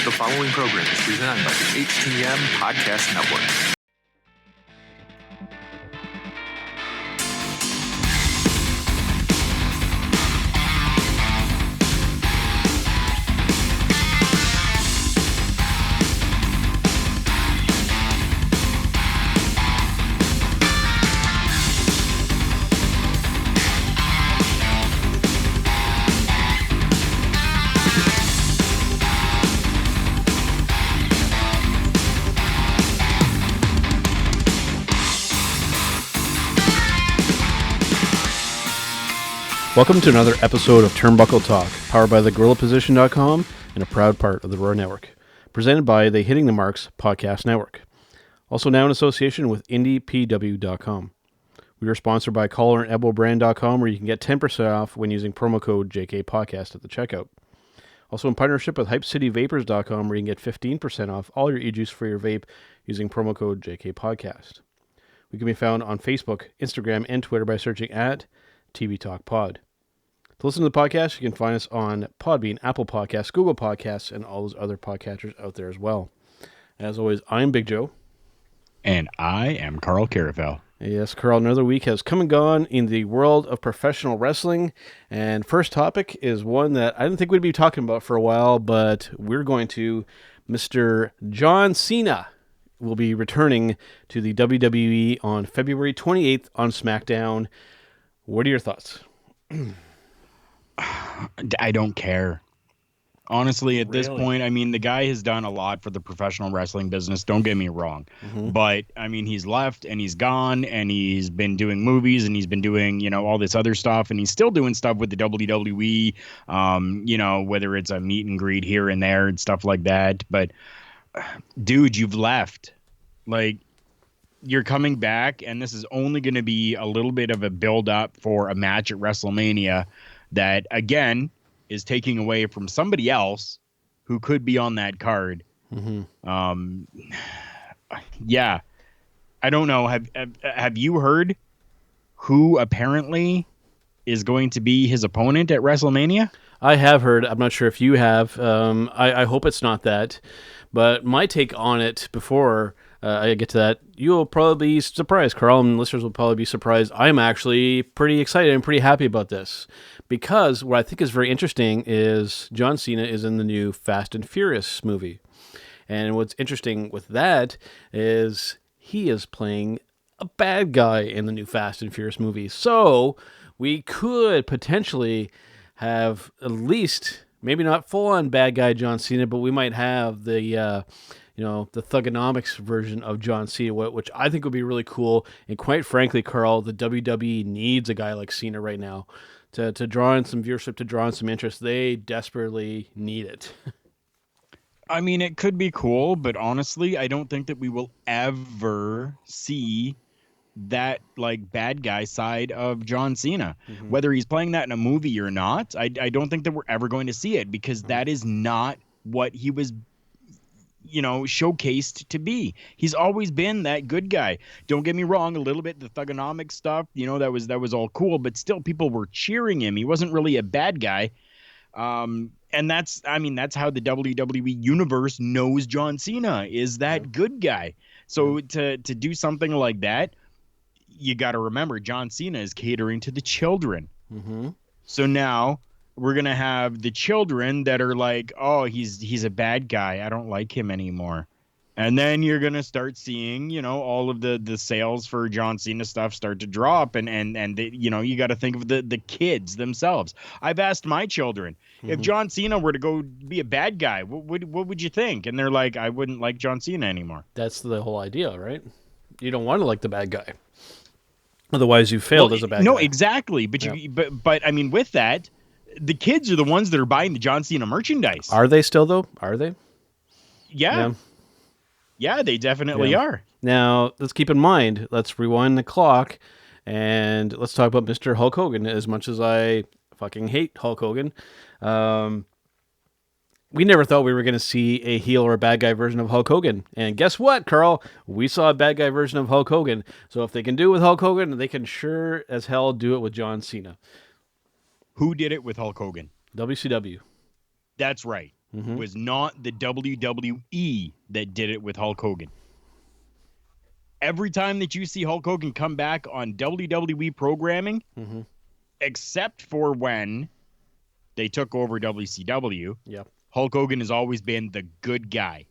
The following program is presented by the HTM Podcast Network. Welcome to another episode of Turnbuckle Talk, powered by thegorillaposition.com and a proud part of the Roar Network, presented by the Hitting the Marks Podcast Network, also now in association with IndiePW.com. We are sponsored by collarandelbowbrand.com, where you can get 10% off when using promo code JKPodcast at the checkout. Also in partnership with HypeCityVapors.com, where you can get 15% off all your e-juice for your vape using promo code JKPodcast. We can be found on Facebook, Instagram, and Twitter by searching at TV Talk Pod. To listen to the podcast, you can find us on Podbean, Apple Podcasts, Google Podcasts, and all those other podcatchers out there as well. As always, I'm Big Joe. And I am Karl Karufel. Yes, Karl, another week has come and gone in the world of professional wrestling. And first topic is one that I didn't think we'd be talking about for a while, but we're going to. Mr. John Cena will be returning to the WWE on February 28th on SmackDown. What are your thoughts? I don't care. Honestly, at this point, I mean, the guy has done a lot for the professional wrestling business. Don't get me wrong. But, I mean, he's left and he's gone and he's been doing movies and he's been doing, you know, all this other stuff. And he's still doing stuff with the WWE, you know, whether it's a meet and greet here and there and stuff like that. But, dude, you've left. Like, you're coming back, and this is only going to be a little bit of a build-up for a match at Wrestlemania that, again, is taking away from somebody else who could be on that card. Yeah, I don't know. Have you heard who apparently is going to be his opponent at Wrestlemania? I have heard. I'm not sure if you have. I hope it's not that. But my take on it before I get to that, you'll probably be surprised, Karl, and listeners will probably be surprised. I'm actually pretty excited and pretty happy about this, because what I think is very interesting is John Cena is in the new Fast and Furious movie. And what's interesting with that is he is playing a bad guy in the new Fast and Furious movie. So we could potentially have at least, maybe not full-on bad guy John Cena, but we might have the the thugonomics version of John Cena, which I think would be really cool. And quite frankly, Karl, the WWE needs a guy like Cena right now to draw in some viewership, to draw in some interest. They desperately need it. I mean, it could be cool, but honestly, I don't think that we will ever see that like bad guy side of John Cena. Whether he's playing that in a movie or not, I don't think that we're ever going to see it, because that is not what he was, you know, showcased to be. He's always been that good guy. Don't get me wrong, a little bit the thugonomic stuff, you know, that was all cool, but still people were cheering him. He wasn't really a bad guy. And that's how the WWE universe knows John Cena, is that good guy. So to do something like that, you got to remember John Cena is catering to the children. So now we're going to have the children that are like, oh, he's a bad guy, I don't like him anymore. And then you're going to start seeing, you know, all of the sales for John Cena stuff start to drop. And you know, you got to think of the kids themselves. I've asked my children, if John Cena were to go be a bad guy, what would you think? And they're like, I wouldn't like John Cena anymore. That's the whole idea, right? You don't want to like the bad guy. Otherwise, you failed as a bad guy. No, exactly. But but I mean, with that, the kids are the ones that are buying the John Cena merchandise. Are they still, though? Are they? Yeah, they definitely are. Now, let's keep in mind, let's rewind the clock, and let's talk about Mr. Hulk Hogan. As much as I fucking hate Hulk Hogan, we never thought we were going to see a heel or a bad guy version of Hulk Hogan. And guess what, Karl? We saw a bad guy version of Hulk Hogan. So if they can do it with Hulk Hogan, they can sure as hell do it with John Cena. Who did it with Hulk Hogan? WCW. That's right. was not the WWE that did it with Hulk Hogan. Every time that you see Hulk Hogan come back on WWE programming, except for when they took over WCW, Hulk Hogan has always been the good guy.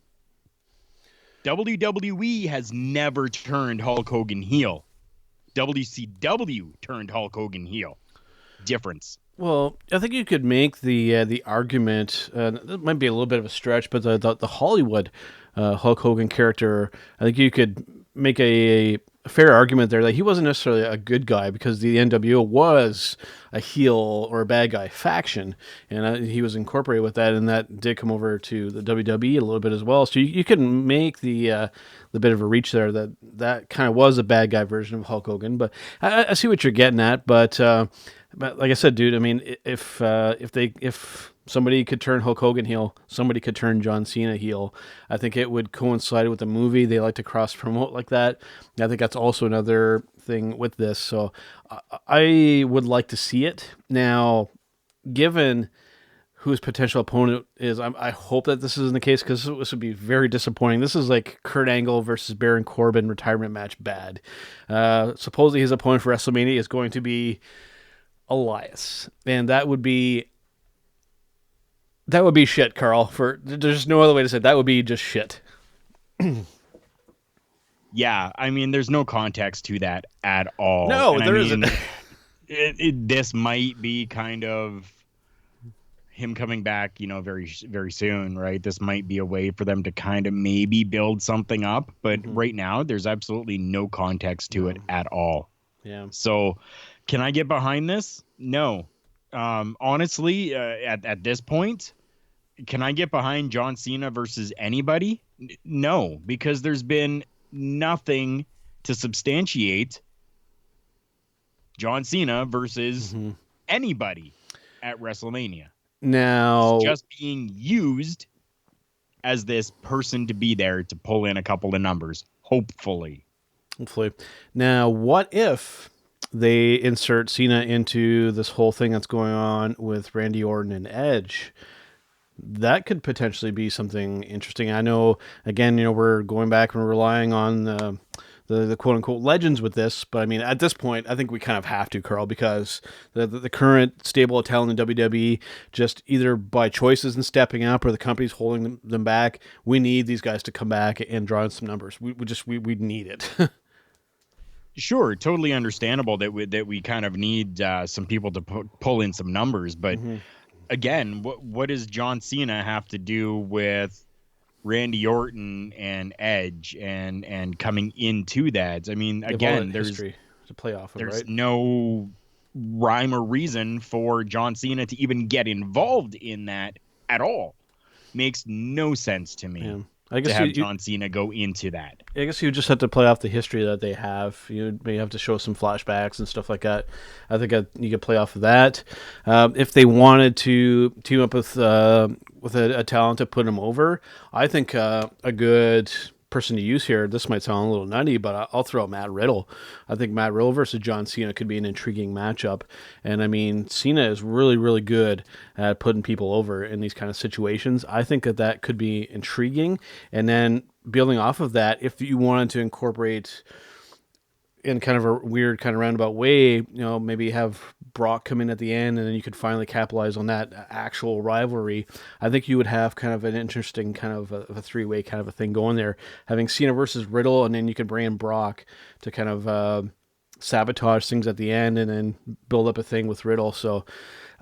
WWE has never turned Hulk Hogan heel. WCW turned Hulk Hogan heel. Difference. Well, I think you could make the argument. It might be a little bit of a stretch, but the Hollywood Hulk Hogan character, I think you could make a fair argument there that he wasn't necessarily a good guy, because the NWO was a heel or a bad guy faction, and he was incorporated with that, and that did come over to the WWE a little bit as well. So you can make the bit of a reach there that kind of was a bad guy version of Hulk Hogan. But I see what you're getting at. But like I said, dude, I mean, if somebody could turn Hulk Hogan heel, somebody could turn John Cena heel. I think it would coincide with the movie. They like to cross promote like that. I think that's also another thing with this. So I would like to see it. Now, given whose potential opponent is, I hope that this isn't the case, because this would be very disappointing. This is like Kurt Angle versus Baron Corbin retirement match bad. Supposedly his opponent for WrestleMania is going to be Elias, and that would be shit, Karl. There's no other way to say it. That would be just shit. Yeah, I mean, there's no context to that at all. No, and there isn't. This might be kind of him coming back, very, very soon, right? This might be a way for them to kind of maybe build something up, but right now there's absolutely no context to it at all. Yeah. So, can I get behind this? No. Honestly, at this point, can I get behind John Cena versus anybody? No, because there's been nothing to substantiate John Cena versus anybody at WrestleMania. Now, it's just being used as this person to be there to pull in a couple of numbers, hopefully. Now, what if they insert Cena into this whole thing that's going on with Randy Orton and Edge? That could potentially be something interesting. I know, again, we're going back and relying on the quote-unquote legends with this, but I mean, at this point, I think we kind of have to, Karl, because the current stable of talent in WWE, just either by choices and stepping up, or the company's holding them back, we need these guys to come back and draw in some numbers. We need it. Sure, totally understandable that we kind of need some people to pull in some numbers, but again, what does John Cena have to do with Randy Orton and Edge and coming into that? I mean, again, there's history to play off of, there's right? no rhyme or reason for John Cena to even get involved in that at all. Makes no sense to me. Yeah. I guess to have John Cena go into that. I guess you just have to play off the history that they have. You may have to show some flashbacks and stuff like that. I think you could play off of that. If they wanted to team up with a talent to put him over, I think a good person to use here, this might sound a little nutty, but I'll throw out Matt Riddle. I think Matt Riddle versus John Cena could be an intriguing matchup. And I mean, Cena is really, really good at putting people over in these kind of situations. I think that could be intriguing. And then building off of that, if you wanted to incorporate in kind of a weird kind of roundabout way, maybe have Brock come in at the end, and then you could finally capitalize on that actual rivalry. I think you would have kind of an interesting kind of a three-way kind of a thing going there, having Cena versus Riddle, and then you could bring in Brock to kind of sabotage things at the end, and then build up a thing with Riddle. So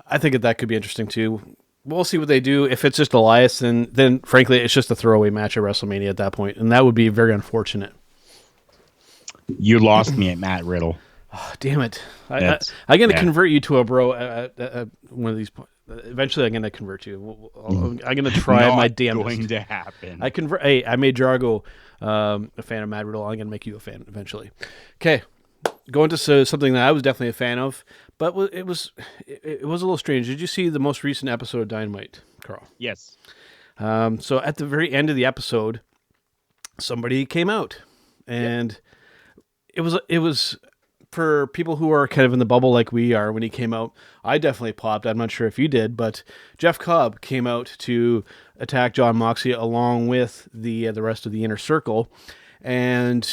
I think that could be interesting too. We'll see what they do. If it's just Elias, then frankly, it's just a throwaway match at WrestleMania at that point, and that would be very unfortunate. You lost me at Matt Riddle. Oh, damn it. I'm going to convert you to a bro at one of these points. Eventually, I'm going to convert you. I'm going to try my damnedest. Going to happen. Hey, I made Jargo a fan of Matt Riddle. I'm going to make you a fan eventually. Okay. Going to something that I was definitely a fan of, but it was a little strange. Did you see the most recent episode of Dynamite, Karl? Yes. So at the very end of the episode, somebody came out, and it was for people who are kind of in the bubble like we are, when he came out, I definitely popped. I'm not sure if you did, but Jeff Cobb came out to attack Jon Moxley along with the rest of the Inner Circle. And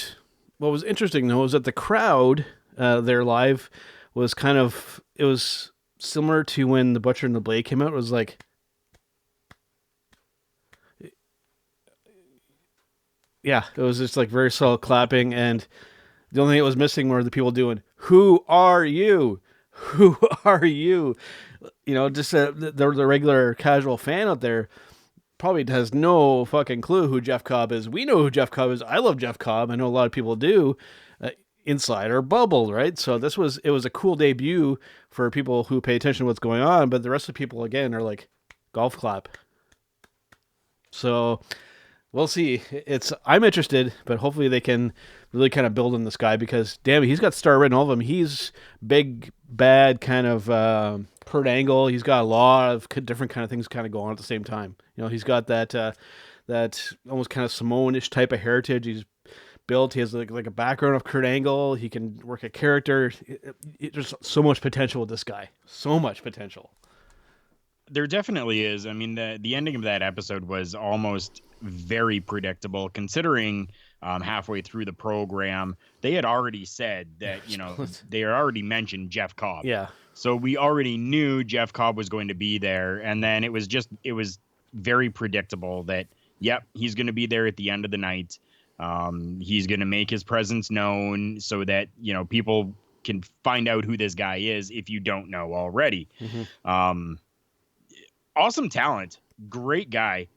what was interesting, though, is that the crowd there live was it was similar to when The Butcher and the Blade came out. It was like, yeah, it was just like very solid clapping, and the only thing it was missing were the people doing, "Who are you? Who are you?" You know, just the regular casual fan out there probably has no fucking clue who Jeff Cobb is. We know who Jeff Cobb is. I love Jeff Cobb. I know a lot of people do, inside our bubble, right? So it was a cool debut for people who pay attention to what's going on, but the rest of the people, again, are like, golf clap. So we'll see. I'm interested, but hopefully they can really kind of build on this guy, because damn it, he's got star written all of him. He's big, bad kind of Kurt Angle. He's got a lot of different kind of things kind of going on at the same time. You know, he's got that almost kind of Samoan-ish type of heritage. He's built. He has like a background of Kurt Angle. He can work a character. There's so much potential with this guy. So much potential. There definitely is. I mean, the ending of that episode was almost very predictable, considering halfway through the program they had already said that, you know, they had already mentioned Jeff Cobb. Yeah. So we already knew Jeff Cobb was going to be there, and then it was very predictable that, yep, he's going to be there at the end of the night. He's going to make his presence known so that, you know, people can find out who this guy is if you don't know already. Mm-hmm. Awesome talent. Great guy.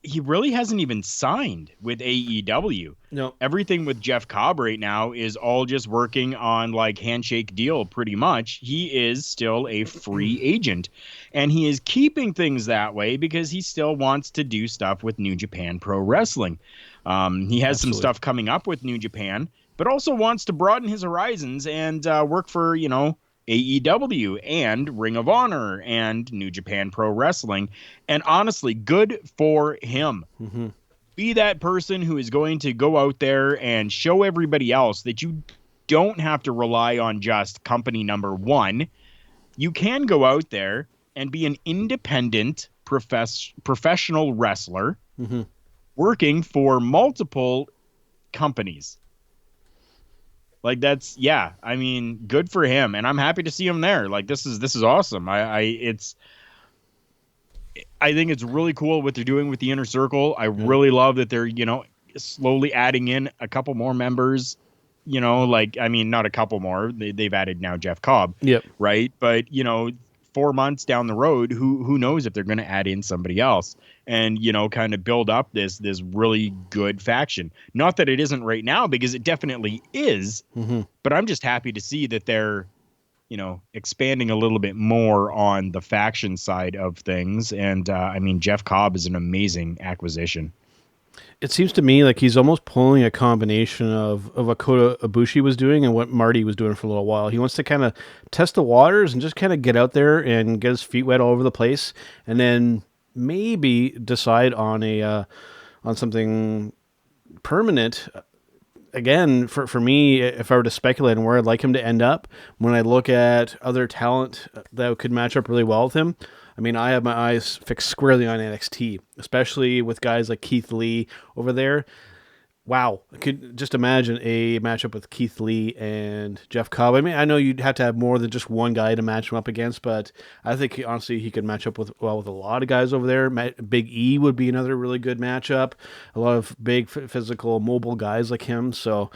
He really hasn't even signed with AEW. No. Everything with Jeff Cobb right now is all just working on like handshake deal pretty much. He is still a free agent, and he is keeping things that way because he still wants to do stuff with New Japan Pro Wrestling. He has some stuff coming up with New Japan, but also wants to broaden his horizons and work for, you know, AEW and Ring of Honor and New Japan Pro Wrestling. And honestly, good for him. Mm-hmm. Be that person who is going to go out there and show everybody else that you don't have to rely on just company number one. You can go out there and be an independent professional wrestler, mm-hmm. working for multiple companies. Like that's, yeah, I mean, good for him, and I'm happy to see him there. Like this is awesome. I think it's really cool what they're doing with the Inner Circle. I really love that they're, you know, slowly adding in a couple more members. You know, like, I mean, not a couple more. They've added now Jeff Cobb. Yep. Right, but you know, 4 months down the road, who knows if they're going to add in somebody else and, you know, kind of build up this really good faction. Not that it isn't right now, because it definitely is, mm-hmm. but I'm just happy to see that they're, you know, expanding a little bit more on the faction side of things. And I mean, Jeff Cobb is an amazing acquisition. It seems to me like he's almost pulling a combination of what Kota Ibushi was doing and what Marty was doing for a little while. He wants to kind of test the waters and just kind of get out there and get his feet wet all over the place, and then maybe decide on on something permanent. Again, for me, if I were to speculate on where I'd like him to end up, when I look at other talent that could match up really well with him, I mean, I have my eyes fixed squarely on NXT, especially with guys like Keith Lee over there. Wow. I could just imagine a matchup with Keith Lee and Jeff Cobb. I mean, I know you'd have to have more than just one guy to match him up against, but I think, honestly, he could match up with a lot of guys over there. Big E would be another really good matchup. A lot of big, physical, mobile guys like him. So,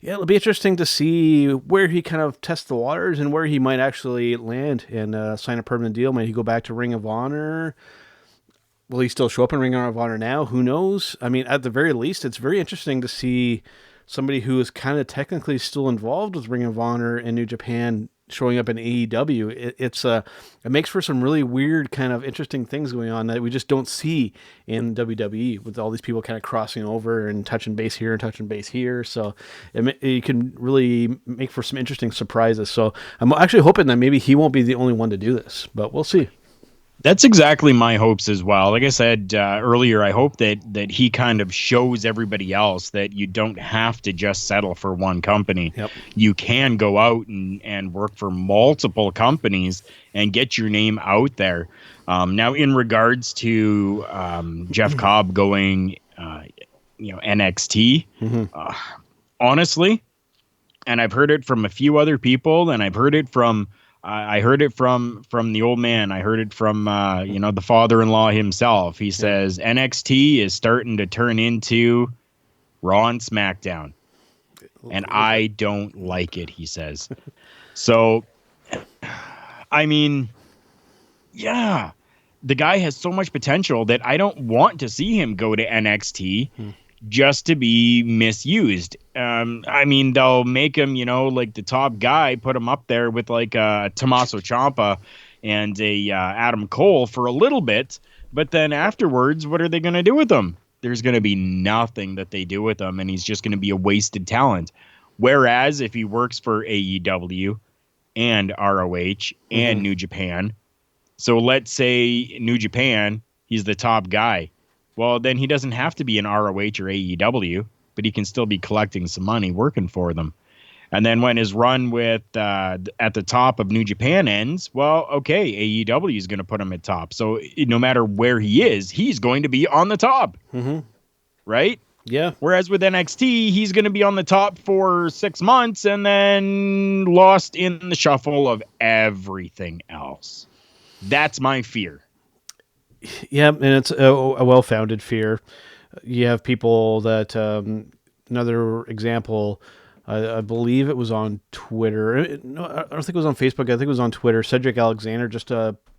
yeah, it'll be interesting to see where he kind of tests the waters and where he might actually land and sign a permanent deal. Might he go back to Ring of Honor? Will he still show up in Ring of Honor now? Who knows? I mean, at the very least, it's very interesting to see somebody who is kind of technically still involved with Ring of Honor and New Japan showing up in AEW. It makes for some really weird kind of interesting things going on that we just don't see in WWE, with all these people kind of crossing over and touching base here and touching base here. So it can really make for some interesting surprises. So I'm actually hoping that maybe he won't be the only one to do this, but we'll see. That's exactly my hopes as well. Like I said earlier, I hope that he kind of shows everybody else that you don't have to just settle for one company. Yep. You can go out and work for multiple companies and get your name out there. Now, in regards to Jeff Cobb going, NXT, honestly, and I've heard it from a few other people, and I've heard it from I heard it from the old man. I heard it from the father-in-law himself. He says NXT is starting to turn into Raw and SmackDown, and I don't like it, he says. So, I mean, yeah, the guy has so much potential that I don't want to see him go to NXT just to be misused. I mean, they'll make him, like the top guy, put him up there with like Tommaso Ciampa and a Adam Cole for a little bit, but then afterwards, what are they going to do with him? There's going to be nothing that they do with him, and he's just going to be a wasted talent. Whereas if he works for AEW and ROH and New Japan, so let's say New Japan, he's the top guy. Well, then he doesn't have to be an ROH or AEW, but he can still be collecting some money working for them. And then when his run with at the top of New Japan ends, well, okay, AEW is going to put him at top. So no matter where he is, he's going to be on the top, right? Yeah. Whereas with NXT, he's going to be on the top for 6 months and then lost in the shuffle of everything else. That's my fear. Yeah, and it's a well-founded fear. You have people that, another example, I believe it was on Twitter. No, I don't think it was on Facebook. I think it was on Twitter. Cedric Alexander just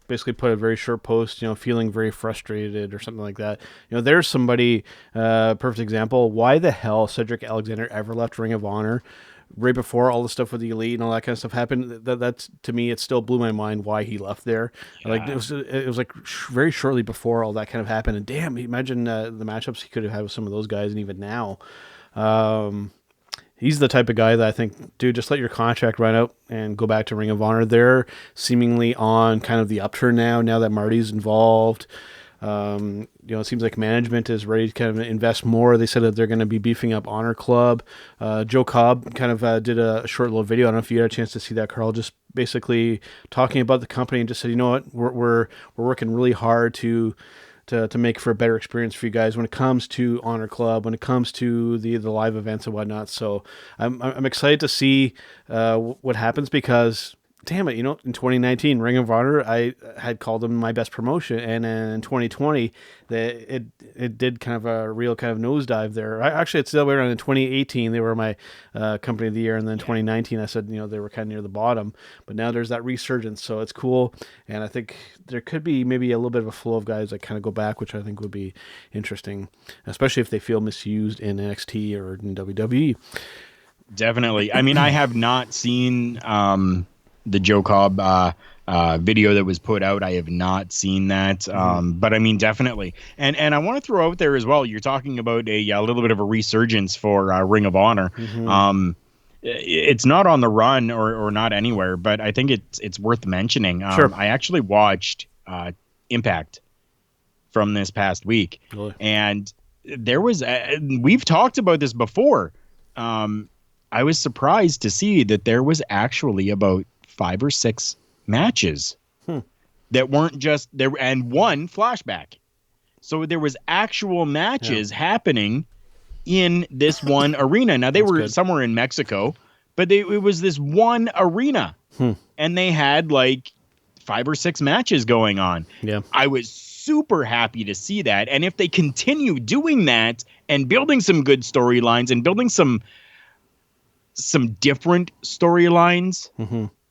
basically put a very short post, feeling very frustrated or something like that. There's somebody, perfect example. Why the hell Cedric Alexander ever left Ring of Honor right before all the stuff with the Elite and all that kind of stuff happened? That's to me, it still blew my mind why he left there. Yeah. Like it was like very shortly before all that kind of happened. And damn, imagine the matchups he could have had with some of those guys, and even now. He's the type of guy that I think, dude, just let your contract run out and go back to Ring of Honor. They're seemingly on kind of the upturn now that Marty's involved. It seems like management is ready to kind of invest more. They said that they're going to be beefing up Honor Club. Joe Cobb kind of did a short little video. I don't know if you had a chance to see that, Karl, just basically talking about the company and just said, you know what, we're working really hard to make for a better experience for you guys when it comes to Honor Club, when it comes to the live events and whatnot. So I'm excited to see what happens, because damn it, in 2019 Ring of Honor, I had called them my best promotion, and in 2020 it did kind of a real kind of nosedive there. Actually, it's the other way around. In 2018 they were my company of the year, and then 2019 I said they were kind of near the bottom, but now there's that resurgence, so it's cool. And I think there could be maybe a little bit of a flow of guys that kind of go back, which I think would be interesting, especially if they feel misused in NXT or in WWE. Definitely. I mean, I have not seen the Joe Cobb video that was put out. I have not seen that. But I mean, definitely. And I want to throw out there as well, you're talking about a little bit of a resurgence for Ring of Honor. It's not on the run or not anywhere, but I think it's worth mentioning. Sure. I actually watched Impact from this past week. Really? And there was, we've talked about this before. I was surprised to see that there was actually about 5 or 6 matches that weren't just there, and one flashback. So there was actual matches happening in this one arena. Now they were somewhere in Mexico, but it was this one arena, and they had like 5 or 6 matches going on. Yeah, I was super happy to see that. And if they continue doing that and building some good storylines and building some different storylines,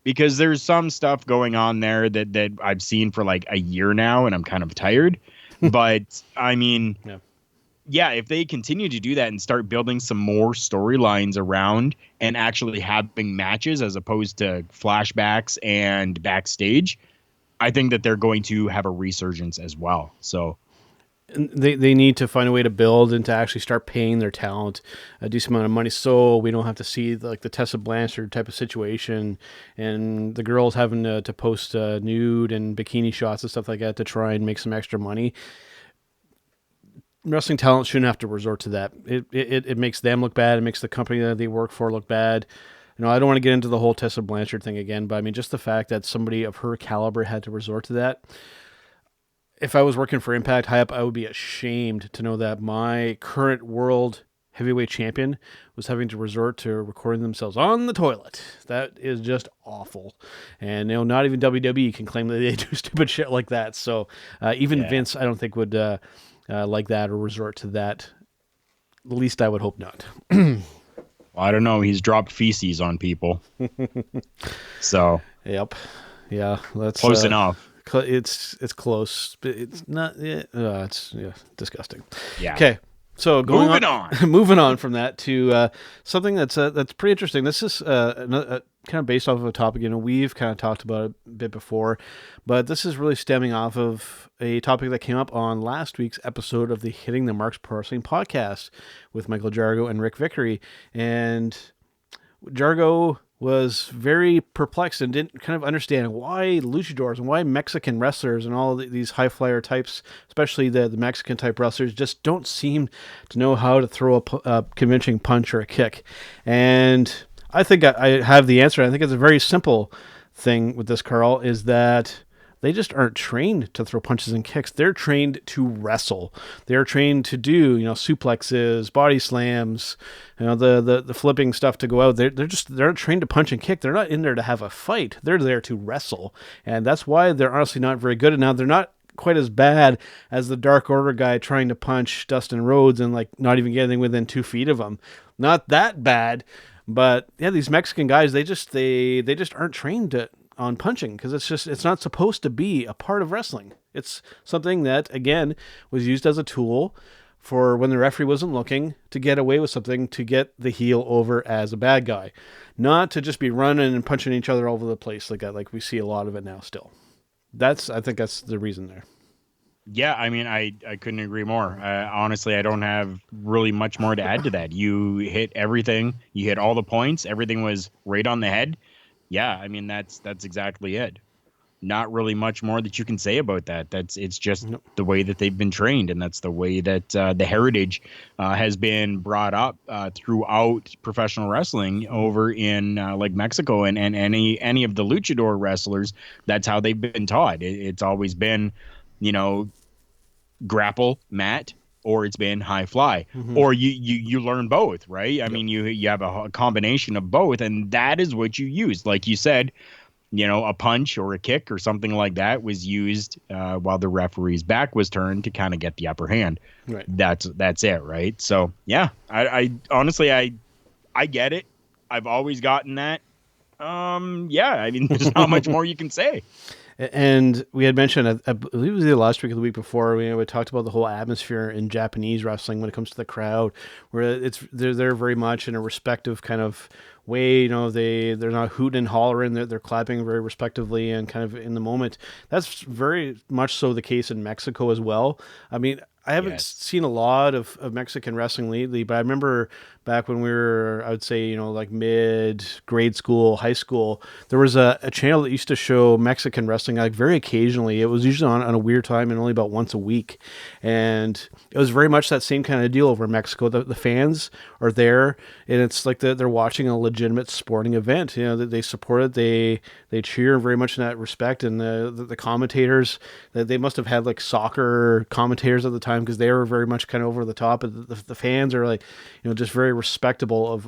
because there's some stuff going on there that I've seen for like a year now, and I'm kind of tired. But I mean, yeah, if they continue to do that and start building some more storylines around and actually having matches as opposed to flashbacks and backstage, I think that they're going to have a resurgence as well. So they need to find a way to build and to actually start paying their talent a decent amount of money, so we don't have to see like the Tessa Blanchard type of situation and the girls having to post nude and bikini shots and stuff like that to try and make some extra money. Wrestling talent shouldn't have to resort to that. It makes them look bad. It makes the company that they work for look bad. I don't want to get into the whole Tessa Blanchard thing again, but I mean, just the fact that somebody of her caliber had to resort to that. If I was working for Impact high up, I would be ashamed to know that my current world heavyweight champion was having to resort to recording themselves on the toilet. That is just awful. And not even WWE can claim that they do stupid shit like that. So even Vince, I don't think would like that or resort to that. At least I would hope not. Well, I don't know. He's dropped feces on people. So. Yep. Yeah. That's close enough. It's close, but it's not. It's disgusting. Yeah. Okay. So moving on. Moving on from that to something that's pretty interesting. This is kind of based off of a topic we've kind of talked about a bit before, but this is really stemming off of a topic that came up on last week's episode of the Hitting the Marks Pro Wrestling podcast with Michael Jargo and Rick Vickery. And Jargo was very perplexed and didn't kind of understand why luchadors and why Mexican wrestlers and all these high flyer types, especially the Mexican type wrestlers, just don't seem to know how to throw a convincing punch or a kick. And I think I have the answer. I think it's a very simple thing with this, Karl, is that they just aren't trained to throw punches and kicks. They're trained to wrestle. They're trained to do, suplexes, body slams, the flipping stuff to go out. They're not trained to punch and kick. They're not in there to have a fight. They're there to wrestle. And that's why they're honestly not very good. And now they're not quite as bad as the Dark Order guy trying to punch Dustin Rhodes and not even getting within 2 feet of him. Not that bad. But yeah, these Mexican guys, they just aren't trained on punching, because it's not supposed to be a part of wrestling. It's something that, again, was used as a tool for when the referee wasn't looking to get away with something, to get the heel over as a bad guy, not to just be running and punching each other all over the place like that, like we see a lot of it now still. I think that's the reason there. Yeah, I mean, I couldn't agree more. Honestly, I don't have really much more to add to that. You hit everything. You hit all the points. Everything was right on the head. Yeah, I mean, that's exactly it. Not really much more that you can say about that. It's just the way that they've been trained, and that's the way that the heritage has been brought up throughout professional wrestling over in like Mexico and any of the luchador wrestlers. That's how they've been taught. It's always been, grapple, mat, or it's been high fly, or you learn both, right? I mean, you have a combination of both, and that is what you use. Like you said, a punch or a kick or something like that was used while the referee's back was turned to kind of get the upper hand. Right. That's it, right? So yeah, I honestly I get it. I've always gotten that. Yeah, I mean, there's not much more you can say. And we had mentioned, I believe it was either last week or the week before, we talked about the whole atmosphere in Japanese wrestling when it comes to the crowd, where they're very much in a respective kind of way. They're not hooting and hollering, they're clapping very respectively and kind of in the moment. That's very much so the case in Mexico as well. I mean, I haven't seen a lot of Mexican wrestling lately, but I remember back when we were, I would say, like mid grade school, high school, there was a channel that used to show Mexican wrestling like very occasionally. It was usually on a weird time and only about once a week. And it was very much that same kind of deal over in Mexico. The fans are there, and it's like they're watching a legitimate sporting event. They support it. They cheer very much in that respect. And the commentators, they must have had like soccer commentators at the time, because they were very much kind of over the top. The fans are like, just very respectable of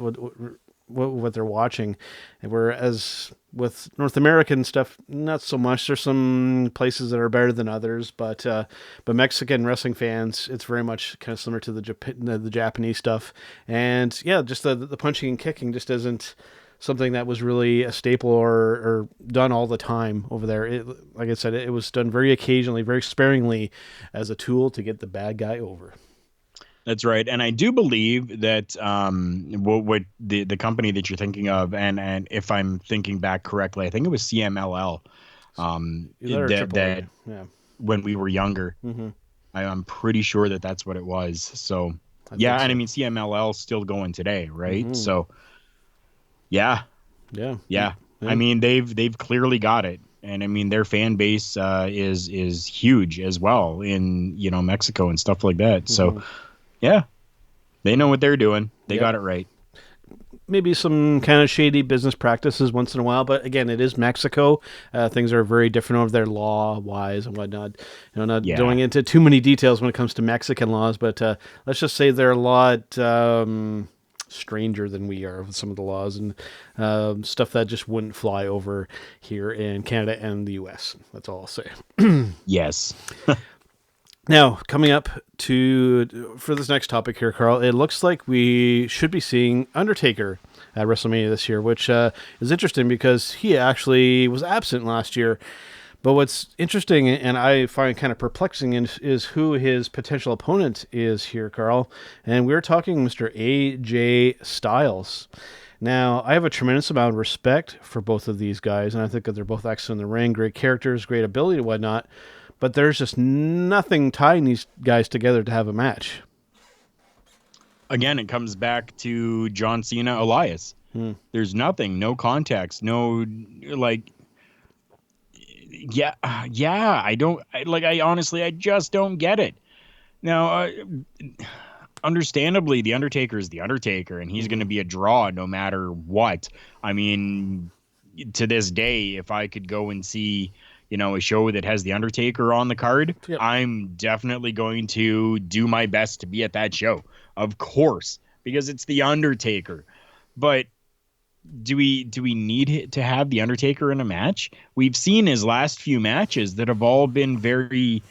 what they're watching. And whereas with North American stuff, not so much. There's some places that are better than others, but Mexican wrestling fans, it's very much kind of similar to the Japanese stuff. And yeah, just the punching and kicking just isn't something that was really a staple or done all the time over there. Like I said, it was done very occasionally, very sparingly, as a tool to get the bad guy over. That's right. And I do believe that what the company that you're thinking of, and if I'm thinking back correctly, I think it was CMLL, that Yeah. when we were younger. I'm pretty sure that that's what it was. So, I yeah, think and I so. mean CMLL still going today, right? Mhm. So, yeah, Yeah. yeah. I Yeah. mean they've clearly got it, and I mean their fan base is huge as well in Mexico and stuff like that. So, Mhm. yeah, they know what they're doing. They Yep. got it right. Maybe some kind of shady business practices once in a while, but again, it is Mexico. Things are very different over there, law-wise and whatnot. Not Yeah. going into too many details when it comes to Mexican laws, but let's just say they're a lot stranger than we are with some of the laws and stuff that just wouldn't fly over here in Canada and the U.S. That's all I'll say. Yes. Now, coming up for this next topic here, Karl, it looks like we should be seeing Undertaker at WrestleMania this year, which is interesting because he actually was absent last year. But what's interesting and I find kind of perplexing is who his potential opponent is here, Karl. And we're talking Mr. AJ Styles. Now, I have a tremendous amount of respect for both of these guys, and I think that they're both excellent in the ring, great characters, great ability, and whatnot. But there's just nothing tying these guys together to have a match. Again, it comes back to John Cena, Elias. There's nothing, no context, no like. Yeah, yeah. I honestly, I just don't get it. Now, understandably, the Undertaker is the Undertaker, and he's going to be a draw no matter what. I mean, to this day, if I could go and see, a show that has the Undertaker on the card, Yep. I'm definitely going to do my best to be at that show, of course, because it's the Undertaker. But do we need to have the Undertaker in a match? We've seen his last few matches that have all been very,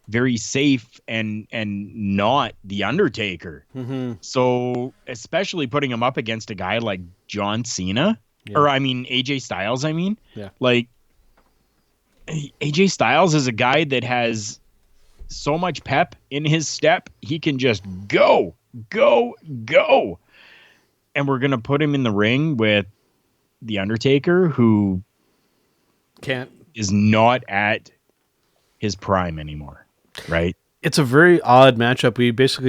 very safe and not the Undertaker. Mm-hmm. So especially putting him up against a guy like John Cena, Yeah. or I mean AJ Styles. I mean, Yeah. like AJ Styles is a guy that has so much pep in his step. He can just go, go, go. And we're going to put him in the ring with the Undertaker, who Can't. is not at his prime anymore, right? It's a very odd matchup.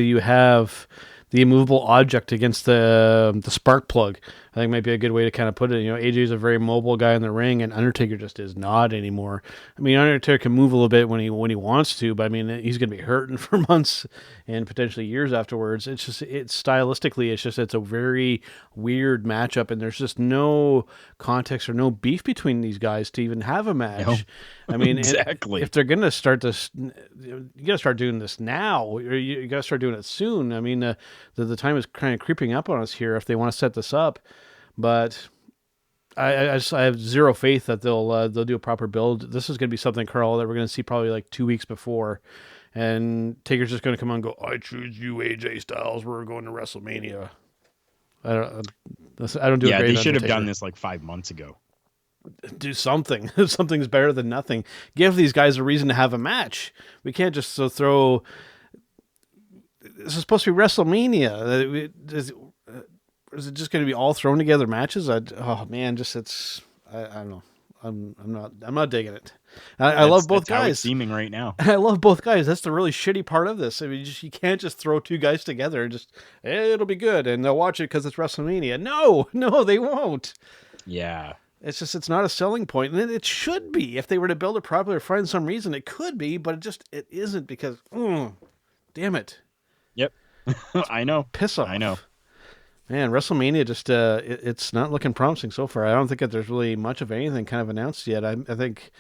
You have the immovable object against the spark plug. I think might be a good way to kind of put it. AJ is a very mobile guy in the ring, and Undertaker just is not anymore. I mean, Undertaker can move a little bit when he wants to, but I mean, he's going to be hurting for months and potentially years afterwards. It's stylistically, it's a very weird matchup, and there's just no context or no beef between these guys to even have a match. No. I mean, Exactly. if they're going to start this, you got to start doing this now, or you got to start doing it soon. I mean, the time is kind of creeping up on us here if they want to set this up. But I have zero faith that they'll do a proper build. This is going to be something, Karl, that we're going to see probably like 2 weeks before, and Taker's just going to come on and go, "I choose you, AJ Styles. We're going to WrestleMania." I don't do. Yeah, a great they should have Undertaker. done this like 5 months ago. Do something. Something's better than nothing. Give these guys a reason to have a match. We can't just throw. This is supposed to be WrestleMania. Is it just going to be all thrown together matches? I don't know. I'm not digging it. I love both That's how it's guys. seeming right now. I love both guys. That's the really shitty part of this. I mean, you can't just throw two guys together and just, it'll be good and they'll watch it because it's WrestleMania. No, they won't. Yeah. It's not a selling point, and it should be. If they were to build it properly or find some reason, it could be, but it isn't because, damn it. Yep. I know. Piss off. I know. Man, WrestleMania just it's not looking promising so far. I don't think that there's really much of anything kind of announced yet. I think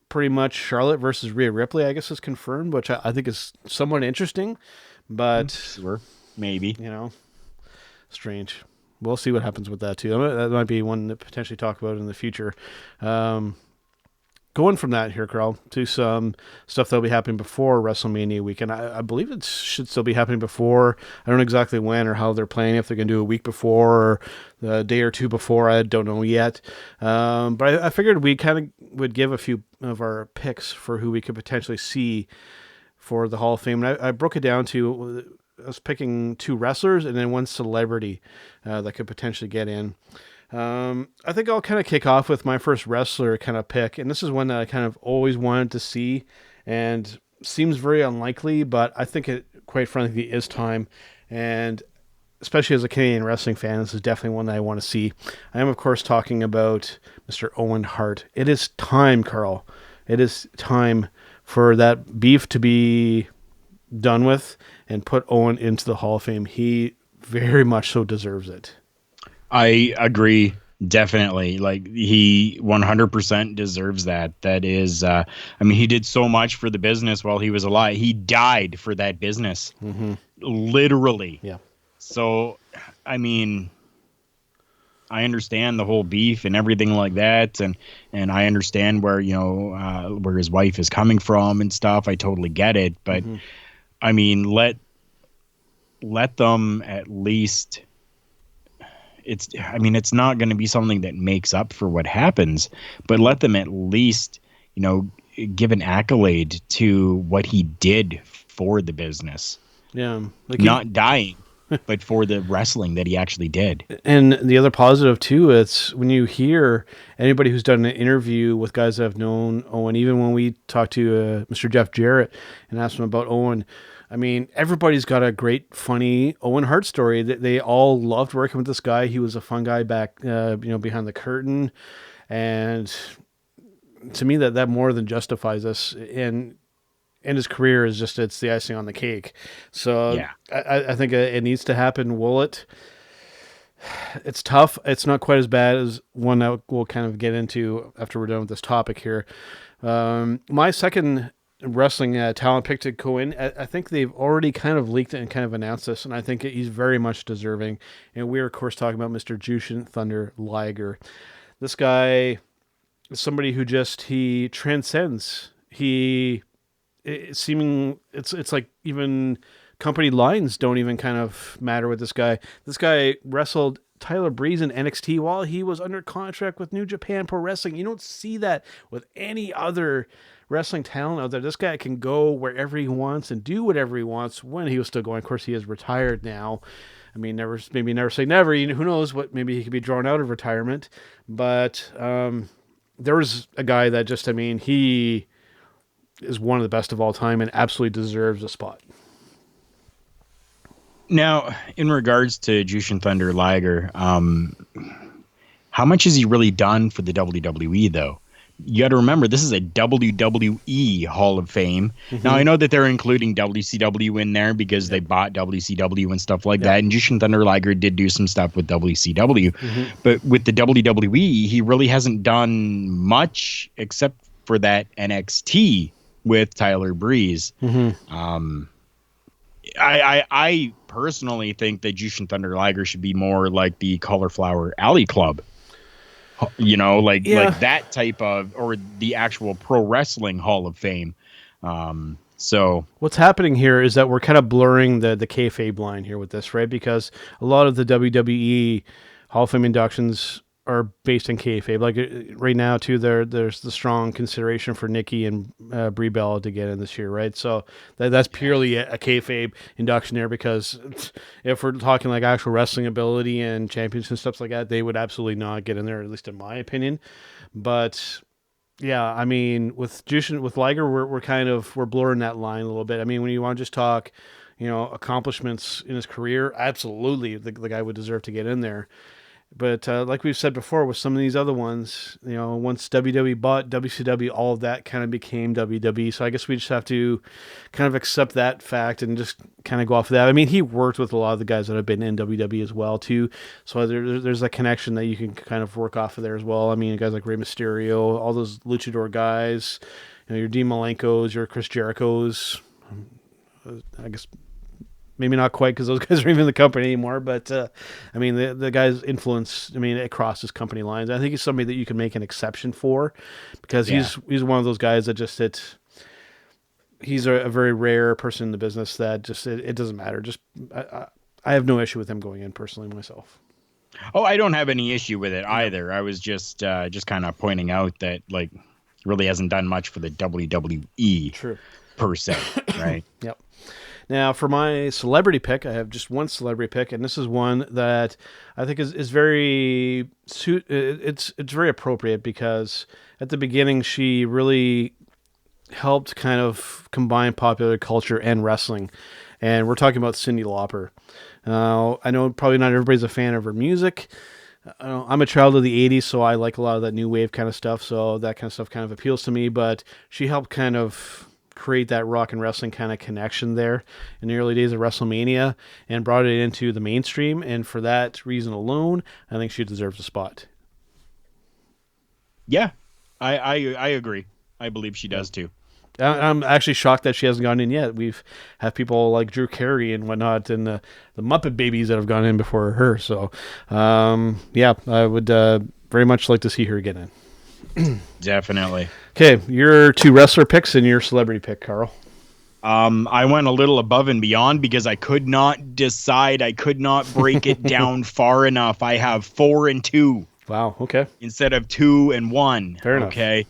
pretty much Charlotte versus Rhea Ripley, I guess, is confirmed, which I think is somewhat interesting, but Sure. Maybe. strange. We'll see what happens with that too. That might be one to potentially talk about in the future. Going from that here, Karl, to some stuff that'll be happening before WrestleMania weekend. I believe it should still be happening before. I don't know exactly when or how they're planning, if they're going to do a week before or a day or two before. I don't know yet. But I figured we kind of would give a few of our picks for who we could potentially see for the Hall of Fame. And I broke it down to, I was picking 2 wrestlers and then 1 celebrity that could potentially get in. I think I'll kind of kick off with my first wrestler kind of pick, and this is one that I kind of always wanted to see, and seems very unlikely, but I think it, quite frankly, is time. And especially as a Canadian wrestling fan, this is definitely one that I want to see. I am, of course, talking about Mr. Owen Hart. It is time, Karl. It is time for that beef to be done with and put Owen into the Hall of Fame. He very much so deserves it. I agree. Definitely. Like, he 100% deserves that. That is, I mean, he did so much for the business while he was alive. He died for that business. Mm-hmm. Literally. Yeah. So, I mean, I understand the whole beef and everything like that. And I understand where, where his wife is coming from and stuff. I totally get it. But I mean, let them at least, it's not going to be something that makes up for what happens, but let them at least, give an accolade to what he did for the business. Yeah. Not dying, but for the wrestling that he actually did. And the other positive too, it's when you hear anybody who's done an interview with guys that have known Owen, even when we talked to Mr. Jeff Jarrett and asked him about Owen, I mean, everybody's got a great, funny Owen Hart story. They all loved working with this guy. He was a fun guy back, behind the curtain. And to me, that more than justifies us. And his career is just, it's the icing on the cake. So Yeah. I think it needs to happen. Will it? It's tough. It's not quite as bad as one that we'll kind of get into after we're done with this topic here. My second wrestling talent pick to go in, I think they've already kind of leaked it and kind of announced this, and I think he's very much deserving. And we're, of course, talking about Mr. Jushin Thunder Liger. This guy is somebody who he transcends. It's like even company lines don't even kind of matter with this guy. This guy wrestled Tyler Breeze in NXT while he was under contract with New Japan Pro Wrestling. You don't see that with any other wrestling talent out there. This guy can go wherever he wants and do whatever he wants when he was still going. Of course, he is retired now. I mean, never say never. Who knows what? Maybe he could be drawn out of retirement. But there was a guy that he is one of the best of all time and absolutely deserves a spot. Now, in regards to Jushin Thunder Liger, how much has he really done for the WWE, though? You got to remember, this is a WWE Hall of Fame. Now, I know that they're including WCW in there because they bought WCW and stuff like that. And Jushin Thunder Liger did do some stuff with WCW. But with the WWE, he really hasn't done much except for that NXT with Tyler Breeze. I personally think that Jushin Thunder Liger should be more like the Cauliflower Alley Club. Like that type of, or the actual Pro Wrestling Hall of Fame. So what's happening here is that we're kind of blurring the kayfabe line here with this, right? Because a lot of the WWE Hall of Fame inductions are based in kayfabe. Like right now, too, there's the strong consideration for Nikki and Brie Bella to get in this year, right? So that's purely a kayfabe induction there, because if we're talking like actual wrestling ability and champions and stuff like that, they would absolutely not get in there, at least in my opinion. But yeah, I mean, with Liger, we're blurring that line a little bit. I mean, when you want to just talk, accomplishments in his career, absolutely, the guy would deserve to get in there. But like we've said before, with some of these other ones, once WWE bought WCW, all of that kind of became WWE. So I guess we just have to kind of accept that fact and just kind of go off of that. I mean, he worked with a lot of the guys that have been in WWE as well, too. So there's a connection that you can kind of work off of there as well. I mean, guys like Rey Mysterio, all those luchador guys, your Dean Malenkos, your Chris Jerichos. I guess maybe not quite, because those guys aren't even in the company anymore. But, I mean, the guy's influence, it crosses company lines. I think he's somebody that you can make an exception for, because he's one of those guys that he's a very rare person in the business that it doesn't matter. I have no issue with him going in personally myself. Oh, I don't have any issue with it either. I was just kind of pointing out that, like, he really hasn't done much for the WWE. True. Per se, right? Yep. Now, for my celebrity pick, I have just one celebrity pick, and this is one that I think is very it's very appropriate, because at the beginning she really helped kind of combine popular culture and wrestling. And we're talking about Cyndi Lauper. I know probably not everybody's a fan of her music. I'm a child of the 80s, so I like a lot of that new wave kind of stuff. So that kind of stuff kind of appeals to me. But she helped kind of create that rock and wrestling kind of connection there in the early days of WrestleMania and brought it into the mainstream. And for that reason alone, I think she deserves a spot. Yeah, I agree. I believe she does too. I'm actually shocked that she hasn't gone in yet. We've have people like Drew Carey and whatnot, and the Muppet Babies that have gone in before her. So, yeah, I would very much like to see her get in. Definitely. Okay, your 2 wrestler picks and your celebrity pick, Karl. I went a little above and beyond because I could not decide. I could not break it down far enough. I have 4 and 2. Wow. Okay. Instead of 2 and 1. Fair enough. Okay.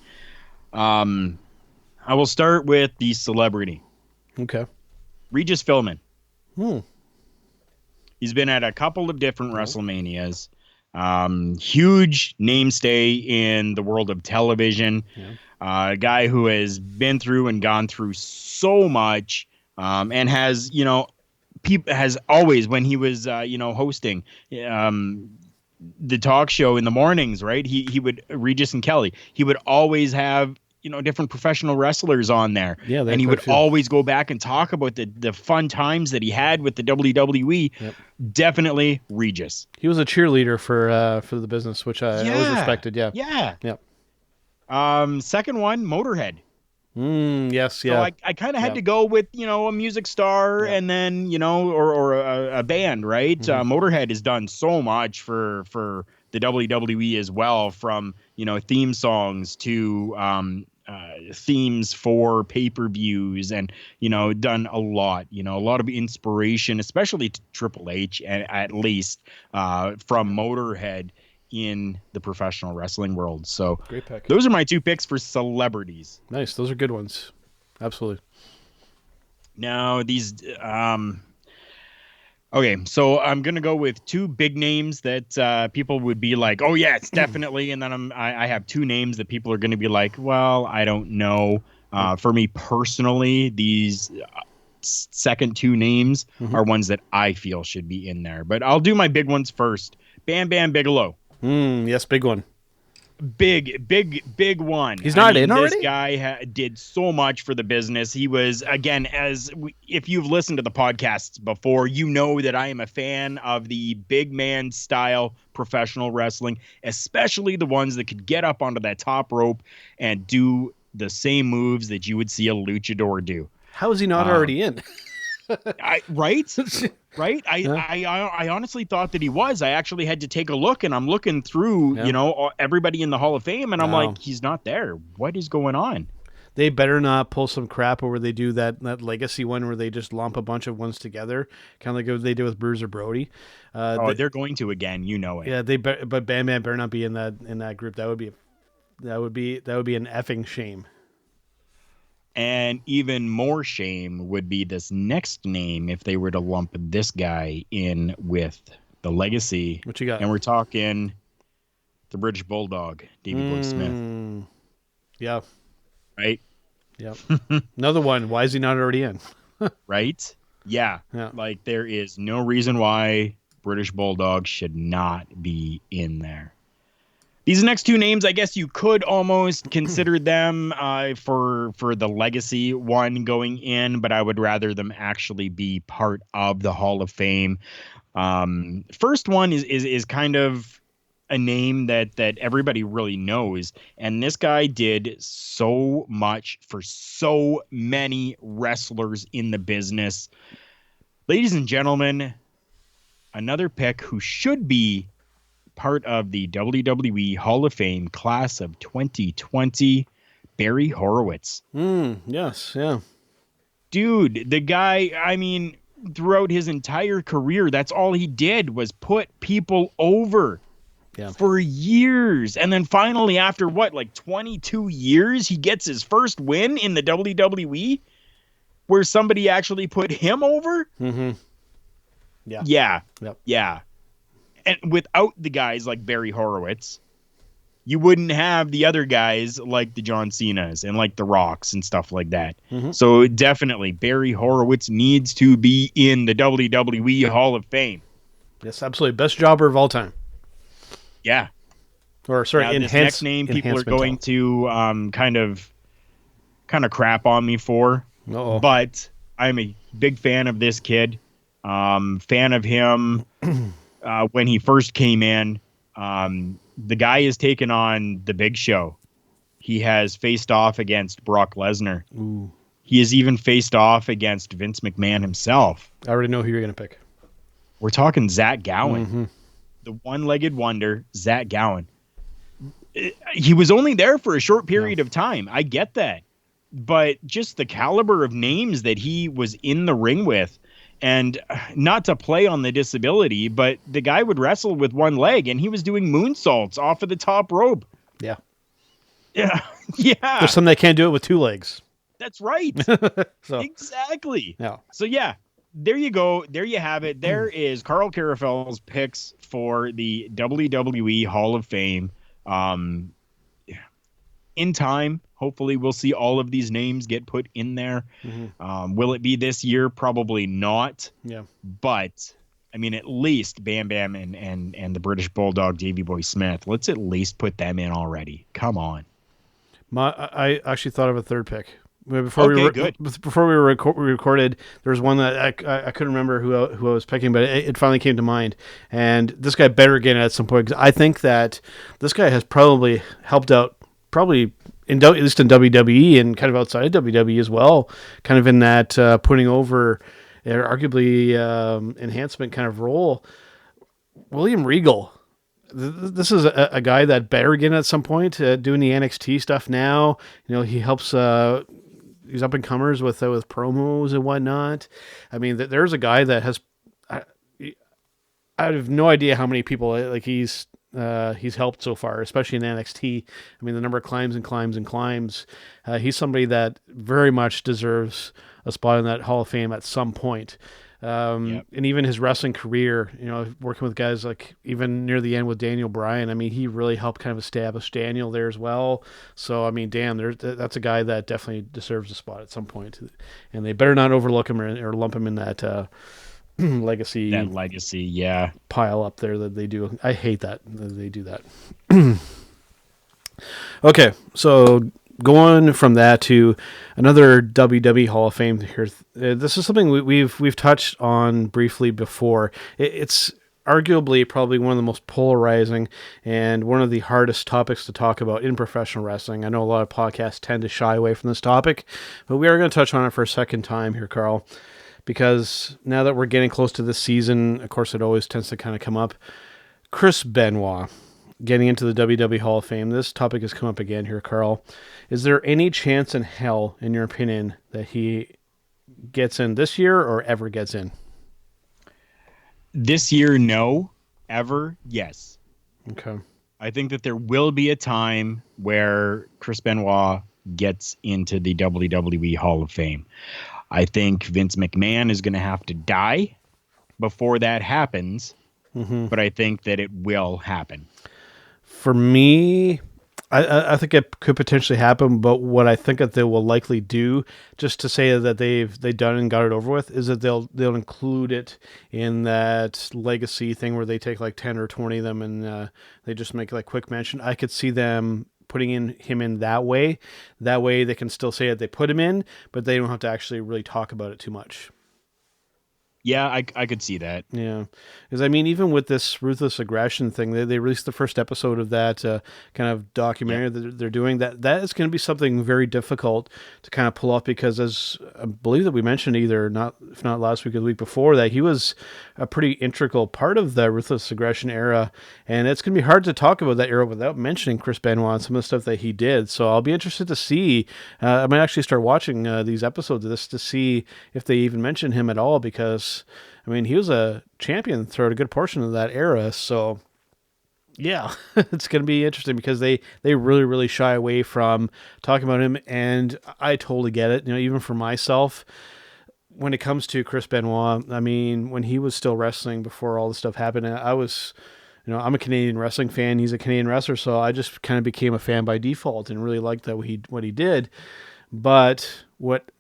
I will start with the celebrity. Okay. Regis Philbin. He's been at a couple of different WrestleManias. Huge namestay in the world of television. Yeah. A guy who has been through and gone through so much, and has, has always, when he was, hosting, the talk show in the mornings, right? He would, Regis and Kelly, he would always have, different professional wrestlers on there. Yeah, and he would always go back and talk about the fun times that he had with the WWE. Yep. Definitely Regis. He was a cheerleader for the business, which I always respected. Yeah. Yeah. Yep. Second one, Motorhead. Yes, yeah. So I kind of had to go with, a music star and then, or a band, right? Motorhead has done so much for the WWE as well, from, theme songs to themes for pay-per-views, and, done a lot, a lot of inspiration, especially to Triple H, at least from Motorhead in the professional wrestling world. So great pick. Those are my 2 picks for celebrities. Nice. Those are good ones. Absolutely. Now these, okay, so I'm going to go with 2 big names that people would be like, oh yeah, it's definitely. And then I have 2 names that people are going to be like, well, I don't know. For me personally, these second 2 names are ones that I feel should be in there, but I'll do my big ones first. Bam Bam Bigelow. Yes, big one. Big one. He's not in already? This guy did so much for the business. He was, again, if you've listened to the podcasts before, you know that I am a fan of the big man style professional wrestling, especially the ones that could get up onto that top rope and do the same moves that you would see a luchador do. How is he not already in? Right? I honestly thought that he was. I actually had to take a look, and I'm looking through, everybody in the Hall of Fame, and I'm like, he's not there. What is going on? They better not pull some crap where they do that legacy one where they just lump a bunch of ones together, kind of like what they did with Bruiser Brody. They're going to again. You know it. Yeah, but Bam Bam better not be in that group. That would be an effing shame. And even more shame would be this next name if they were to lump this guy in with the legacy. What you got? And we're talking the British Bulldog, Davey Boy Smith. Yeah. Right? Yep. Another one. Why is he not already in? Right? Yeah. Like, there is no reason why British Bulldog should not be in there. These next 2 names, I guess you could almost consider them for the legacy one going in, but I would rather them actually be part of the Hall of Fame. First one is kind of a name that everybody really knows, and this guy did so much for so many wrestlers in the business. Ladies and gentlemen, another pick who should be part of the WWE Hall of Fame class of 2020, Barry Horowitz. Yes, yeah. Dude, the guy, throughout his entire career, that's all he did was put people over for years. And then finally, after 22 years, he gets his first win in the WWE where somebody actually put him over. Mm-hmm. Yeah. Yep. Yeah. And without the guys like Barry Horowitz, you wouldn't have the other guys like the John Cenas and like the Rocks and stuff like that. So definitely Barry Horowitz needs to be in the WWE Hall of Fame. Yes, absolutely. Best jobber of all time. Yeah. Or sorry, This next name people are going to kind of crap on me for. Uh-oh. But I'm a big fan of this kid. Fan of him when he first came in. The guy is taking on the Big Show. He has faced off against Brock Lesnar. Ooh. He has even faced off against Vince McMahon himself. I already know who you're going to pick. We're talking Zach Gowen. The one-legged wonder, Zach Gowen. He was only there for a short period of time. I get that. But just the caliber of names that he was in the ring with, and not to play on the disability, but the guy would wrestle with one leg, and he was doing moonsaults off of the top rope. Yeah. Yeah. Yeah. There's some that can't do it with two legs. That's right. So, exactly. yeah. So, yeah, there you go. There you have it. There is Karl Karufel's picks for the WWE Hall of Fame. In time, hopefully we'll see all of these names get put in there. Will it be this year? Probably not. Yeah. But, I mean, at least Bam Bam and the British Bulldog Davey Boy Smith, let's at least put them in already. Come on. I actually thought of a third pick. Before we recorded, there was one that I couldn't remember who I was picking, but it finally came to mind. And this guy better get in at some point. I think that this guy has probably helped out, at least in WWE and kind of outside of WWE as well, kind of in that putting over, arguably enhancement kind of role. William Regal. This is a guy that better get in at some point, doing the NXT stuff now. You know, he helps these up and comers with promos and whatnot. I mean, there's a guy that has. I have no idea how many people like he's helped so far, especially in NXT. I mean, the number climbs and climbs and climbs. He's somebody that very much deserves a spot in that Hall of Fame at some point. And even his wrestling career, you know, working with guys like even near the end with Daniel Bryan, I mean, he really helped kind of establish Daniel there as well. So, I mean, damn, that's a guy that definitely deserves a spot at some point. And they better not overlook him or lump him in that legacy pile up there that they do. I hate that they do that. Okay, so going from that to another WWE Hall of Fame here. This is something we've touched on briefly before. It's arguably probably one of the most polarizing and one of the hardest topics to talk about in professional wrestling. I know a lot of podcasts tend to shy away from this topic, but we are going to touch on it for a second time here, Karl, because now that we're getting close to this season, of course, it always tends to kind of come up. Chris Benoit getting into the WWE Hall of Fame. This topic has come up again here, Karl. Is there any chance in hell, in your opinion, that he gets in this year or ever gets in? This year, no. Ever, yes. Okay. I think that there will be a time where Chris Benoit gets into the WWE Hall of Fame. I think Vince McMahon is going to have to die before that happens, but I think that it will happen. For me, I think it could potentially happen, but what I think that they will likely do, just to say that they've done and got it over with, is that they'll include it in that legacy thing where they take like 10 or 20 of them and they just make like quick mention. I could see them putting him in that way. That way they can still say that they put him in, but they don't have to actually really talk about it too much. Yeah, I could see that. Yeah, because I mean, even with this ruthless aggression thing, they released the first episode of that kind of documentary that they're doing. That is going to be something very difficult to kind of pull off, because as I believe that we mentioned if not last week or the week before, that he was a pretty integral part of the ruthless aggression era, and it's going to be hard to talk about that era without mentioning Chris Benoit and some of the stuff that he did. So I'll be interested to see. I might actually start watching these episodes of this to see if they even mention him at all, because I mean, he was a champion throughout a good portion of that era. So, yeah, it's going to be interesting because they really, really shy away from talking about him. And I totally get it. You know, even for myself, when it comes to Chris Benoit, I mean, when he was still wrestling before all this stuff happened, I was I'm a Canadian wrestling fan. He's a Canadian wrestler, so I just kind of became a fan by default and really liked that what he did. But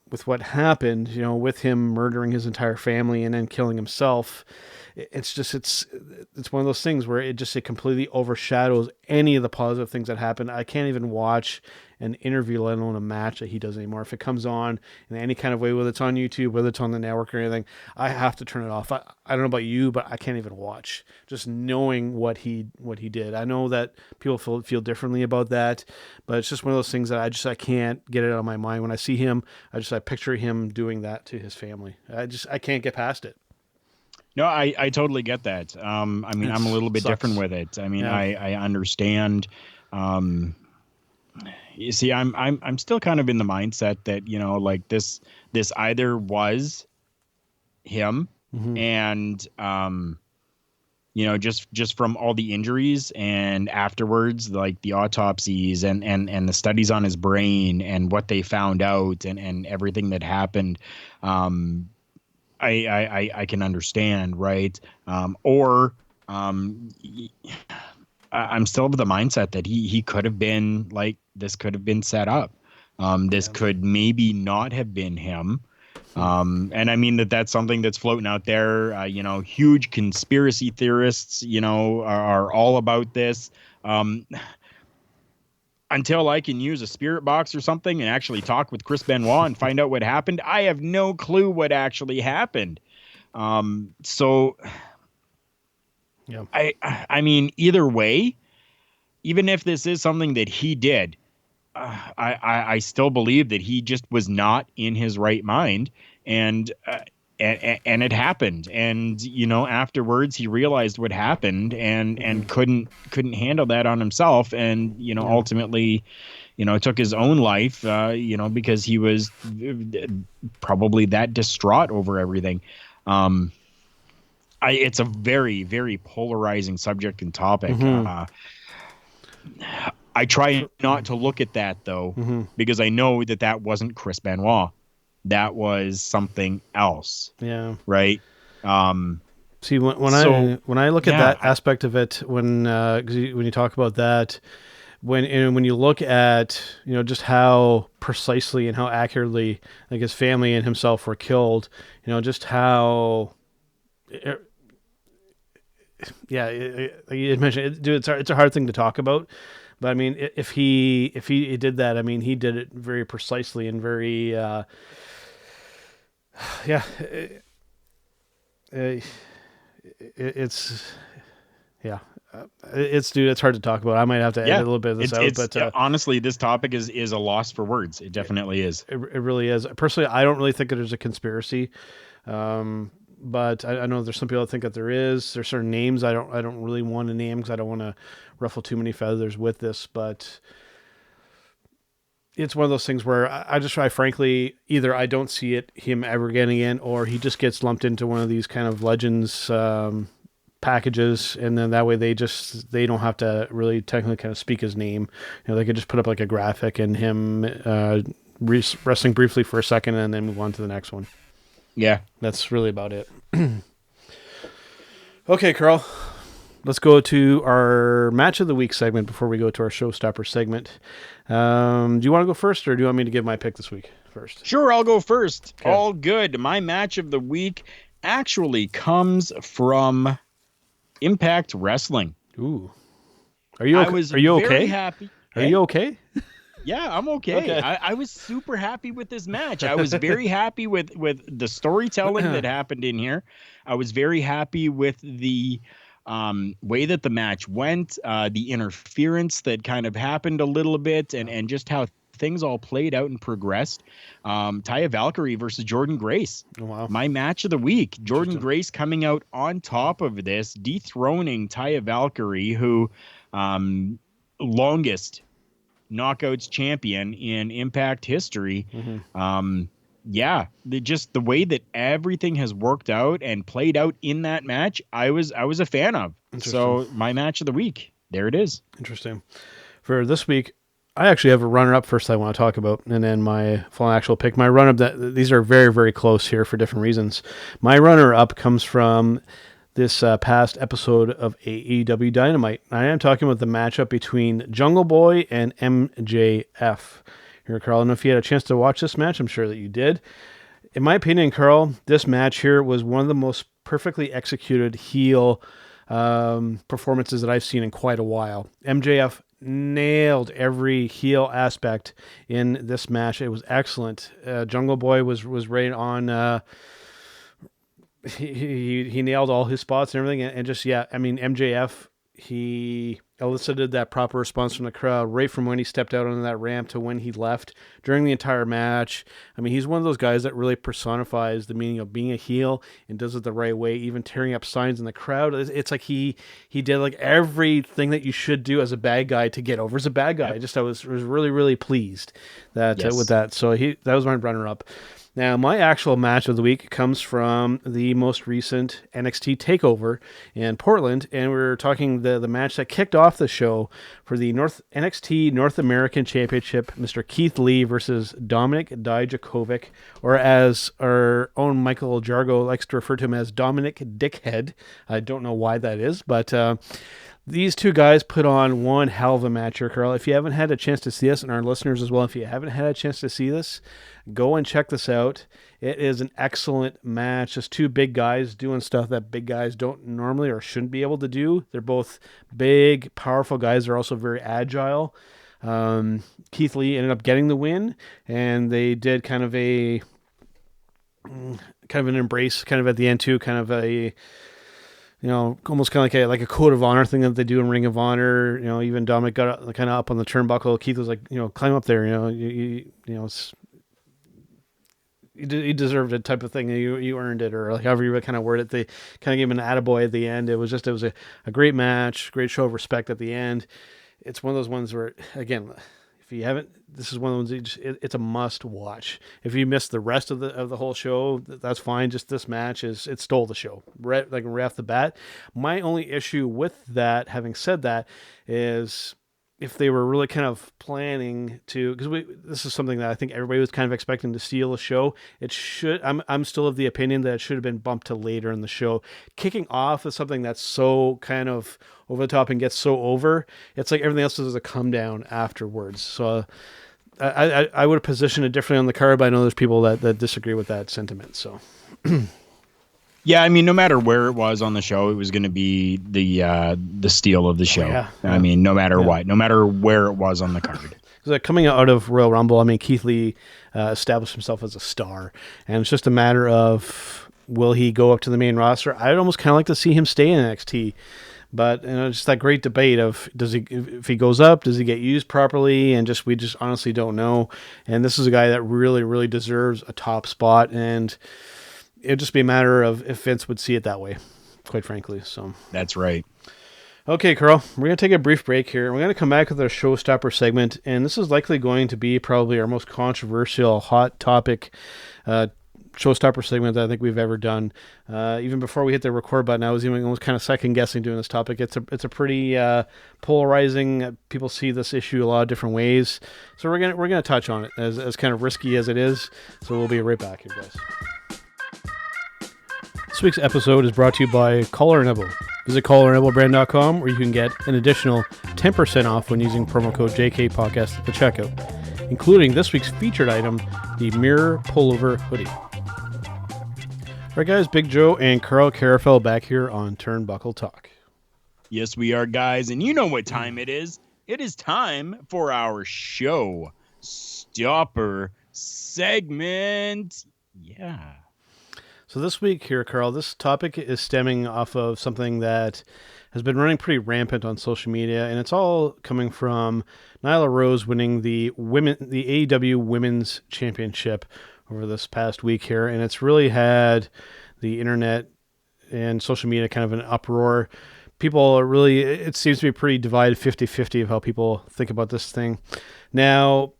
with what happened, with him murdering his entire family and then killing himself, it's one of those things where it completely overshadows any of the positive things that happened. I can't even watch an interview, let alone a match that he does anymore. If it comes on in any kind of way, whether it's on YouTube, whether it's on the network or anything, I have to turn it off. I don't know about you, but I can't even watch just knowing what he did. I know that people feel differently about that, but it's just one of those things that I can't get it out of my mind. When I see him, I picture him doing that to his family. I can't get past it. No, I totally get that. I'm a little bit different with it. Yeah. I understand. You see, I'm still kind of in the mindset that, like this either was him and, just from all the injuries and afterwards, like the autopsies and the studies on his brain and what they found out and everything that happened. I can understand, right? I'm still of the mindset that he could have been like, this could have been set up. This could maybe not have been him. And I mean that's something that's floating out there. Huge conspiracy theorists, are all about this. Until I can use a spirit box or something and actually talk with Chris Benoit and find out what happened, I have no clue what actually happened. So yeah. I mean, either way, even if this is something that he did, I still believe that he just was not in his right mind, and it happened. And afterwards he realized what happened and couldn't handle that on himself, and ultimately took his own life, because he was probably that distraught over everything. It's a very, very polarizing subject and topic. I try not to look at that though, because I know that wasn't Chris Benoit. That was something else. Yeah. Right. See, when I look at that aspect of it, when you talk about that, when you look at just how precisely and how accurately like his family and himself were killed, just how. You mentioned it, dude. It's a hard thing to talk about, but I mean, if he did that, I mean, he did it very precisely and very, it's hard to talk about. I might have to edit a little bit of this out, but honestly, this topic is a loss for words. It definitely is. It really is. Personally, I don't really think that there's a conspiracy. But I know there's some people that think that there is. There's certain names I don't really want to name because I don't want to ruffle too many feathers with this. But it's one of those things where I frankly, either I don't see him ever getting in, or he just gets lumped into one of these kind of legends packages, and then that way they don't have to really technically kind of speak his name. They could just put up like a graphic and him wrestling briefly for a second and then move on to the next one. Yeah. That's really about it. Okay, Karl. Let's go to our match of the week segment before we go to our Showstopper segment. Do you want to go first, or do you want me to give my pick this week first? Sure, I'll go first. Okay. All good. My match of the week actually comes from Impact Wrestling. Ooh. Are you okay? Happy. Are you okay? Yeah, I'm okay. I was super happy with this match. I was very happy with the storytelling that happened in here. I was very happy with the way that the match went, the interference that kind of happened a little bit, and just how things all played out and progressed. Taya Valkyrie versus Jordan Grace. Oh, wow. My match of the week. Jordan Grace coming out on top of this, dethroning Taya Valkyrie, who longest knockouts champion in Impact history. Just the way that everything has worked out and played out in that match, I was a fan of. So my match of the week, there it is. Interesting. For this week, I actually have a runner-up first I want to talk about, and then my full actual pick. My runner-up, these are very, very close here for different reasons. My runner-up comes from this past episode of AEW Dynamite. I am talking about the matchup between Jungle Boy and MJF. Here, Karl, I don't know if you had a chance to watch this match. I'm sure that you did. In my opinion, Karl, this match here was one of the most perfectly executed heel performances that I've seen in quite a while. MJF nailed every heel aspect in this match. It was excellent. Jungle Boy was right on. He nailed all his spots and everything, and just MJF, he elicited that proper response from the crowd right from when he stepped out onto that ramp to when he left during the entire match. I mean, he's one of those guys that really personifies the meaning of being a heel and does it the right way, even tearing up signs in the crowd. It's like he did like everything that you should do as a bad guy to get over as a bad guy. I was really, really pleased that with that. So that was my runner-up. Now, my actual match of the week comes from the most recent NXT TakeOver in Portland, and we're talking the match that kicked off the show for the NXT North American Championship, Mr. Keith Lee versus Dominic Dijakovic, or as our own Michael Jargo likes to refer to him as Dominic Dickhead. I don't know why that is, but these two guys put on one hell of a match here, Karl. If you haven't had a chance to see this, and our listeners as well, if you haven't had a chance to see this, go and check this out. It is an excellent match. Just two big guys doing stuff that big guys don't normally or shouldn't be able to do. They're both big, powerful guys. They're also very agile. Keith Lee ended up getting the win, and they did kind of an embrace kind of at the end too, kind of a, almost kind of like a code of honor thing that they do in Ring of Honor. Even Dominic got kind of up on the turnbuckle. Keith was like, climb up there. You deserved it type of thing. You earned it, or like however you would kind of word it. They kind of gave him an attaboy at the end. It was a great match, great show of respect at the end. It's one of those ones where, again, if you haven't, this is one of the ones it's a must watch. If you missed the rest of the whole show, that's fine. Just this match it stole the show right off the bat. My only issue with that, having said that, is if they were really kind of planning to, because this is something that I think everybody was kind of expecting to steal the show. I'm still of the opinion that it should have been bumped to later in the show. Kicking off is something that's so kind of over the top and gets so over. It's like everything else is a come down afterwards. So I would have positioned it differently on the card, but I know there's people that disagree with that sentiment. So. Yeah, I mean, no matter where it was on the show, it was going to be the steal of the show. Yeah. I mean, no matter what, no matter where it was on the card. Because coming out of Royal Rumble, I mean, Keith Lee established himself as a star, and it's just a matter of, will he go up to the main roster? I'd almost kind of like to see him stay in NXT, but just that great debate of if he goes up, does he get used properly? And we just honestly don't know. And this is a guy that really, really deserves a top spot, and it'd just be a matter of if Vince would see it that way, quite frankly. So that's right. Okay, Karl, we're going to take a brief break here. We're going to come back with our Showstopper segment, and this is likely going to be probably our most controversial, hot topic Showstopper segment that I think we've ever done. Even before we hit the record button, I was even almost kind of second guessing doing this topic. It's a pretty polarizing. People see this issue a lot of different ways, so we're gonna touch on it as kind of risky as it is. So we'll be right back here, guys. This week's episode is brought to you by Collar & Elbow. Visit collarandelbowbrand.com where you can get an additional 10% off when using promo code JKPodcast at the checkout, including this week's featured item, the Mirror Pullover Hoodie. All right, guys, Big Joe and Karufel back here on Turnbuckle Talk. Yes, we are, guys, and you know what time it is. It is time for our Showstopper Segment. Yeah. So this week here, Karl, this topic is stemming off of something that has been running pretty rampant on social media, and it's all coming from Nyla Rose winning the AEW Women's Championship over this past week here, and it's really had the internet and social media kind of an uproar. People are really, it seems to be pretty divided 50-50 of how people think about this thing. Now,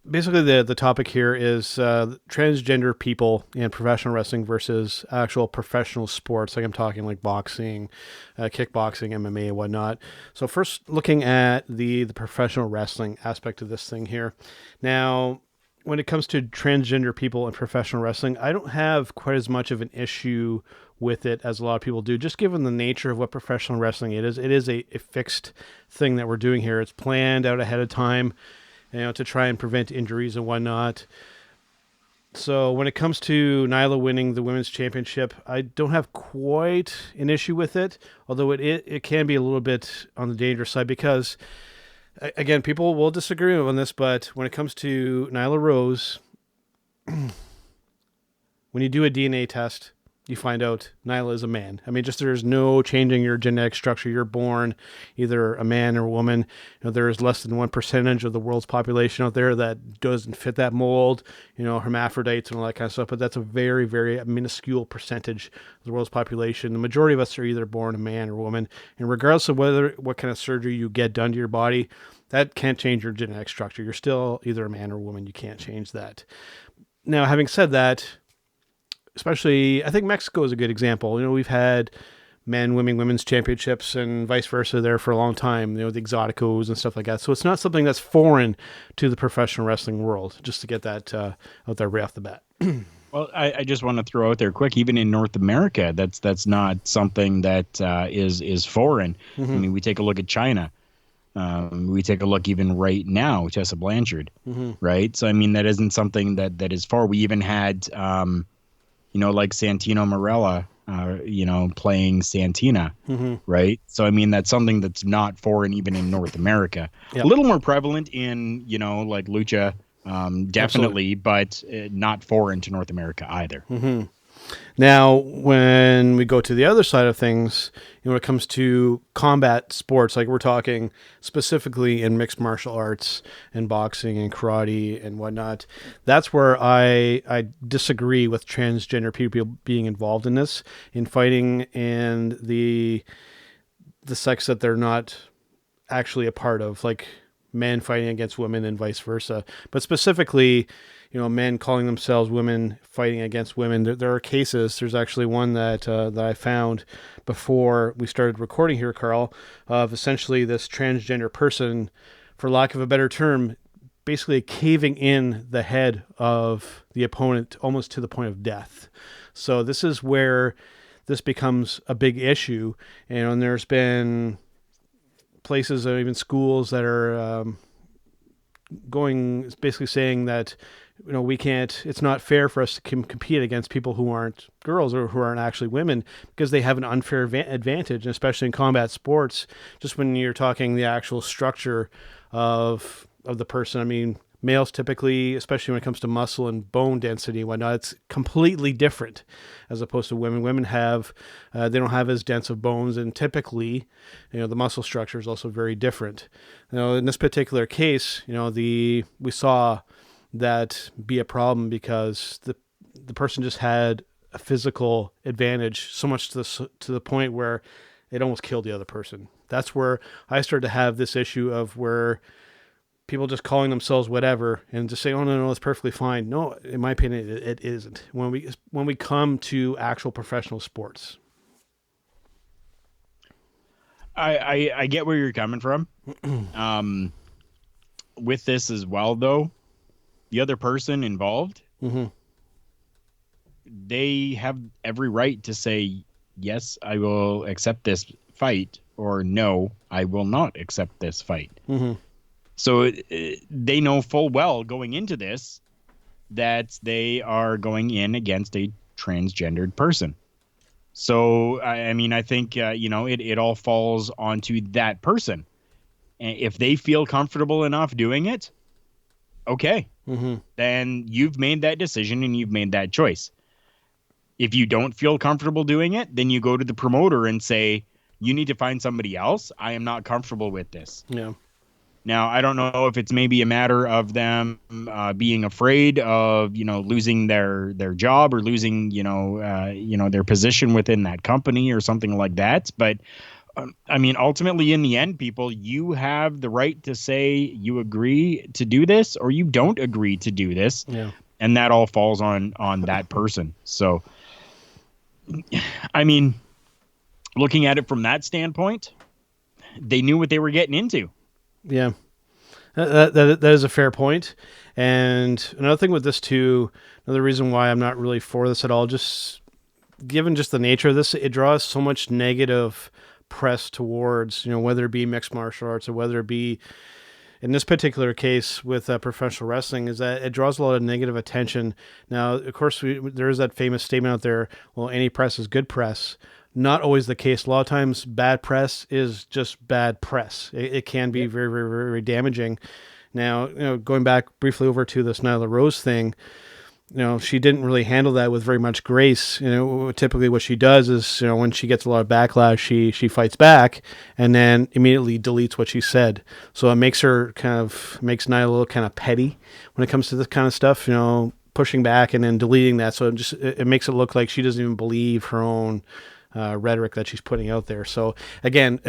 basically, the topic here is transgender people in professional wrestling versus actual professional sports. Like I'm talking like boxing, kickboxing, MMA, and whatnot. So first, looking at the professional wrestling aspect of this thing here. Now, when it comes to transgender people in professional wrestling, I don't have quite as much of an issue with it as a lot of people do, just given the nature of what professional wrestling it is. It is a fixed thing that we're doing here. It's planned out ahead of time, to try and prevent injuries and whatnot. So when it comes to Nyla winning the women's championship, I don't have quite an issue with it, although it can be a little bit on the dangerous side because, again, people will disagree on this, but when it comes to Nyla Rose, when you do a DNA test, you find out Nyla is a man. I mean, just there's no changing your genetic structure. You're born either a man or a woman. There is less than 1% of the world's population out there that doesn't fit that mold, hermaphrodites and all that kind of stuff. But that's a very, very minuscule percentage of the world's population. The majority of us are either born a man or a woman. And regardless of what kind of surgery you get done to your body, that can't change your genetic structure. You're still either a man or a woman. You can't change that. Now, having said that, especially, I think Mexico is a good example. We've had men, women's championships and vice versa there for a long time, the Exoticos and stuff like that. So it's not something that's foreign to the professional wrestling world, just to get that out there right off the bat. Well, I just want to throw out there quick, even in North America, that's not something that is foreign. I mean, we take a look at China. We take a look even right now, Tessa Blanchard, right? So, I mean, that isn't something that is far. We even had... like Santino Marella, playing Santina, right? So, I mean, that's something that's not foreign even in North America. Yep. A little more prevalent in, like Lucha, definitely, but not foreign to North America either. Now, when we go to the other side of things, when it comes to combat sports, like we're talking specifically in mixed martial arts and boxing and karate and whatnot, that's where I disagree with transgender people being involved in this, in fighting and the sex that they're not actually a part of, like men fighting against women and vice versa. But specifically, men calling themselves women fighting against women. There are cases. There's actually one that I found before we started recording here, Karl, of essentially this transgender person, for lack of a better term, basically caving in the head of the opponent almost to the point of death. So this is where this becomes a big issue. And there's been places or even schools that are basically saying that we can't, it's not fair for us to compete against people who aren't girls or who aren't actually women because they have an unfair advantage, and especially in combat sports, just when you're talking the actual structure of the person. I mean, males typically, especially when it comes to muscle and bone density and whatnot, it's completely different as opposed to women. Women have, they don't have as dense of bones, and typically, the muscle structure is also very different. In this particular case, we saw that be a problem because the person just had a physical advantage so much to the point where it almost killed the other person. That's where I started to have this issue of where people just calling themselves whatever and just say, oh, no, it's perfectly fine. No, in my opinion, it isn't. When we come to actual professional sports. I get where you're coming from. With this as well, though, the other person involved, they have every right to say, yes, I will accept this fight, or no, I will not accept this fight. So they know full well going into this that they are going in against a transgendered person. So, I mean, I think, it all falls onto that person. And if they feel comfortable enough doing it, okay, then you've made that decision and you've made that choice. If you don't feel comfortable doing it, then you go to the promoter and say, you need to find somebody else. I am not comfortable with this. Yeah. Now, I don't know if it's maybe a matter of them being afraid of, losing their job or losing, their position within that company or something like that. But I mean, ultimately, in the end, people, you have the right to say you agree to do this or you don't agree to do this. Yeah. And that all falls on that person. So, I mean, looking at it from that standpoint, they knew what they were getting into. Yeah. That is a fair point. And another thing with this too, another reason why I'm not really for this at all, just given just the nature of this, it draws so much negative press towards, whether it be mixed martial arts or whether it be in this particular case with professional wrestling, is that it draws a lot of negative attention. Now, of course, there is that famous statement out there, well, any press is good press. Not always the case. A lot of times bad press is just bad press. It can be very, very, very damaging. Now, going back briefly over to this Nyla Rose thing, she didn't really handle that with very much grace. Typically what she does is, when she gets a lot of backlash, she fights back and then immediately deletes what she said. So it makes Nyla look kind of petty when it comes to this kind of stuff, pushing back and then deleting that. So it makes it look like she doesn't even believe her own rhetoric that she's putting out there. So again,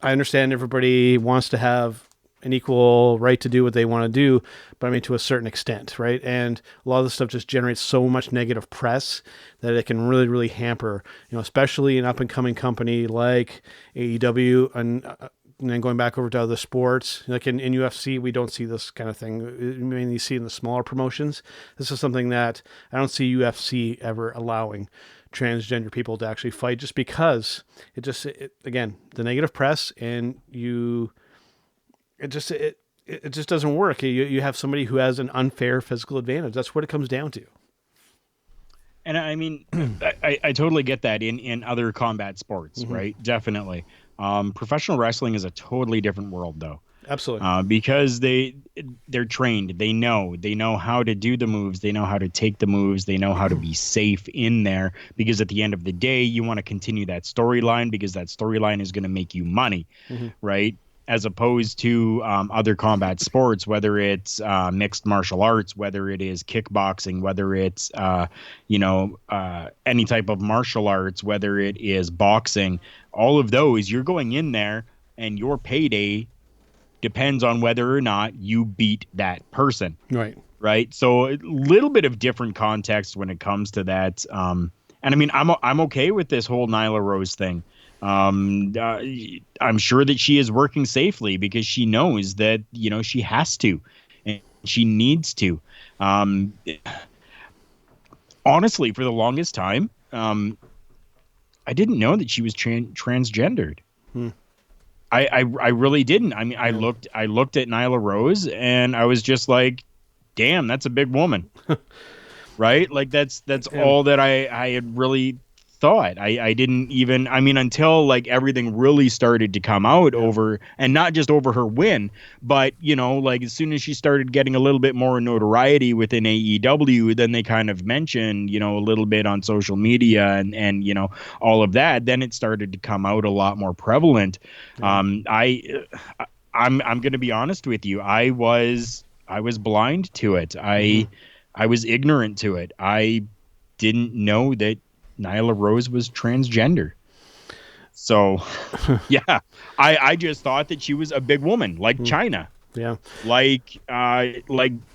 I understand everybody wants to have an equal right to do what they want to do, but I mean, to a certain extent, right? And a lot of this stuff just generates so much negative press that it can really, really hamper, especially an up and coming company like AEW and then going back over to other sports, like in UFC, we don't see this kind of thing. I mean, you see in the smaller promotions. This is something that I don't see UFC ever allowing transgender people to actually fight, just because again, the negative press, and it just doesn't work. You have somebody who has an unfair physical advantage. That's what it comes down to. And I mean, I totally get that in other combat sports, right? Definitely. Professional wrestling is a totally different world, though. Absolutely. Because they're trained. They know how to do the moves. They know how to take the moves. They know how to be safe in there, because at the end of the day, you want to continue that storyline, because that storyline is going to make you money, right? As opposed to other combat sports, whether it's mixed martial arts, whether it is kickboxing, whether it's any type of martial arts, whether it is boxing, all of those, you're going in there and your payday depends on whether or not you beat that person. Right. So a little bit of different context when it comes to that. And I mean, I'm okay with this whole Nyla Rose thing. I'm sure that she is working safely, because she knows that, she has to, and she needs to. Honestly, for the longest time, I didn't know that she was transgendered. I really didn't. I mean, I looked at Nyla Rose and I was just like, damn, that's a big woman. Right? Like that's all that I had really thought. I didn't even, I mean, until like everything really started to come out over, and not just over her win, but like as soon as she started getting a little bit more notoriety within AEW, then they kind of mentioned, a little bit on social media and all of that, then it started to come out a lot more prevalent. I'm going to be honest with you. I was blind to it. I was ignorant to it. I didn't know that Nyla Rose was transgender. So, yeah, I just thought that she was a big woman, like Chyna. Yeah. Like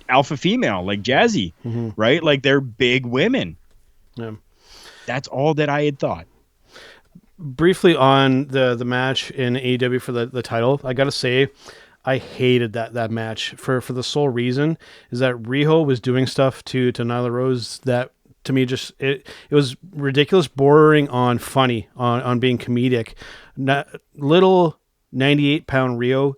alpha female, like Jazzy, right? Like they're big women. Yeah. That's all that I had thought. Briefly on the match in AEW for the title, I got to say, I hated that match for the sole reason is that Riho was doing stuff to Nyla Rose that, to me, just it was ridiculous, bordering on funny, on being comedic. Little 98-pound Rio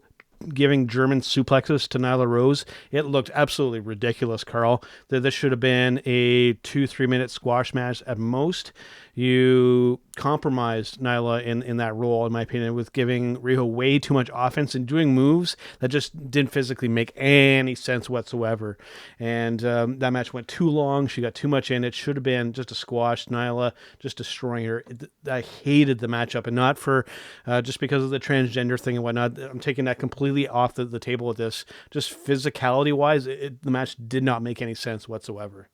giving German suplexes to Nyla Rose, it looked absolutely ridiculous, Karl. This should have been a 2-3 minute squash match at most. You compromised Nyla in that role, in my opinion, with giving Riho way too much offense and doing moves that just didn't physically make any sense whatsoever. And that match went too long. She got too much in. It should have been just a squash. Nyla just destroying her. I hated the matchup, and not for just because of the transgender thing and whatnot. I'm taking that completely off the table with this. Just physicality-wise, the match did not make any sense whatsoever.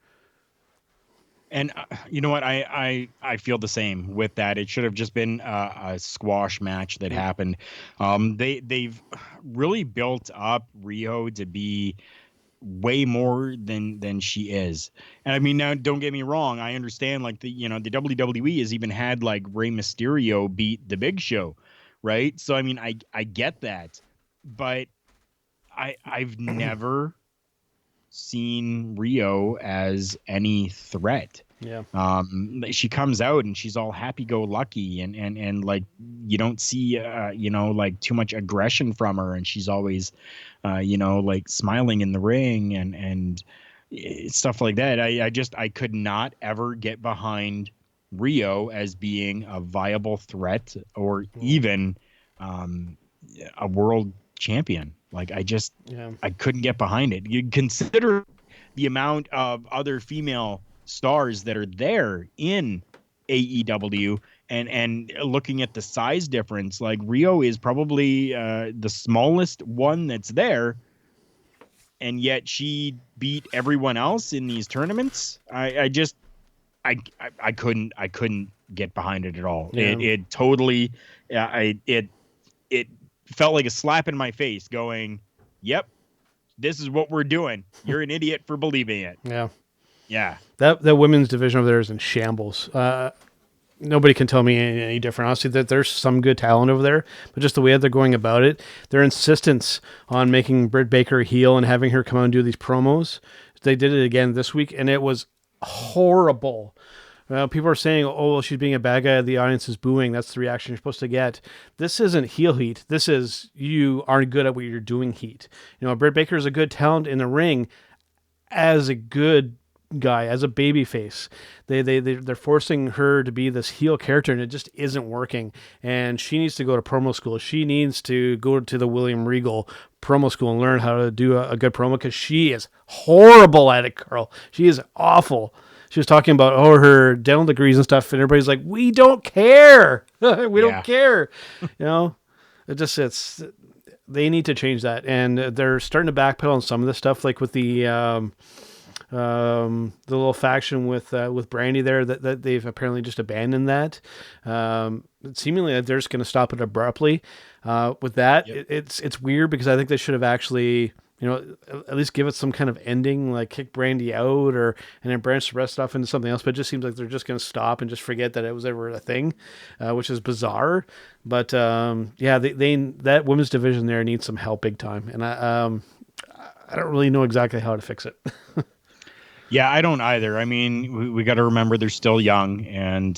And you know what? I feel the same with that. It should have just been a squash match that happened. They've really built up Riho to be way more than she is. And I mean, now don't get me wrong. I understand, like the WWE has even had like Rey Mysterio beat the Big Show, right? So I mean, I get that, but I've never seen Rio as any threat. Yeah. She comes out and she's all happy-go-lucky and like you don't see like too much aggression from her, and she's always like smiling in the ring and stuff like that. I could not ever get behind Rio as being a viable threat or even a world champion. Like I couldn't get behind it. You consider the amount of other female stars that are there in AEW and looking at the size difference, like Rio is probably the smallest one that's there, and yet she beat everyone else in these tournaments. I couldn't get behind it at all. Yeah. It totally it felt like a slap in my face going, yep, this is what we're doing. You're an idiot for believing it. Yeah. Yeah. That women's division over there is in shambles. Nobody can tell me any different. Honestly, that there's some good talent over there, but just the way that they're going about it, their insistence on making Britt Baker a heel and having her come out and do these promos. They did it again this week, and it was horrible. People are saying, oh, well, she's being a bad guy. The audience is booing. That's the reaction you're supposed to get. This isn't heel heat. This is you aren't good at what you're doing heat. Britt Baker is a good talent in the ring as a good guy, as a baby face. They're forcing her to be this heel character, and it just isn't working. And she needs to go to promo school. She needs to go to the William Regal promo school and learn how to do a good promo, because she is horrible at it, Karl. She is awful. She was talking about her dental degrees and stuff, and everybody's like, we don't care. We don't care. They need to change that. And they're starting to backpedal on some of this stuff, like with the little faction with Brandy there, that they've apparently just abandoned that. Seemingly they're just going to stop it abruptly. With that, it's weird, because I think they should have actually, at least give it some kind of ending, like kick Brandy out and then branch the rest off into something else. But it just seems like they're just going to stop and just forget that it was ever a thing, which is bizarre. But that women's division there needs some help big time. And I don't really know exactly how to fix it. Yeah, I don't either. I mean, we got to remember they're still young, and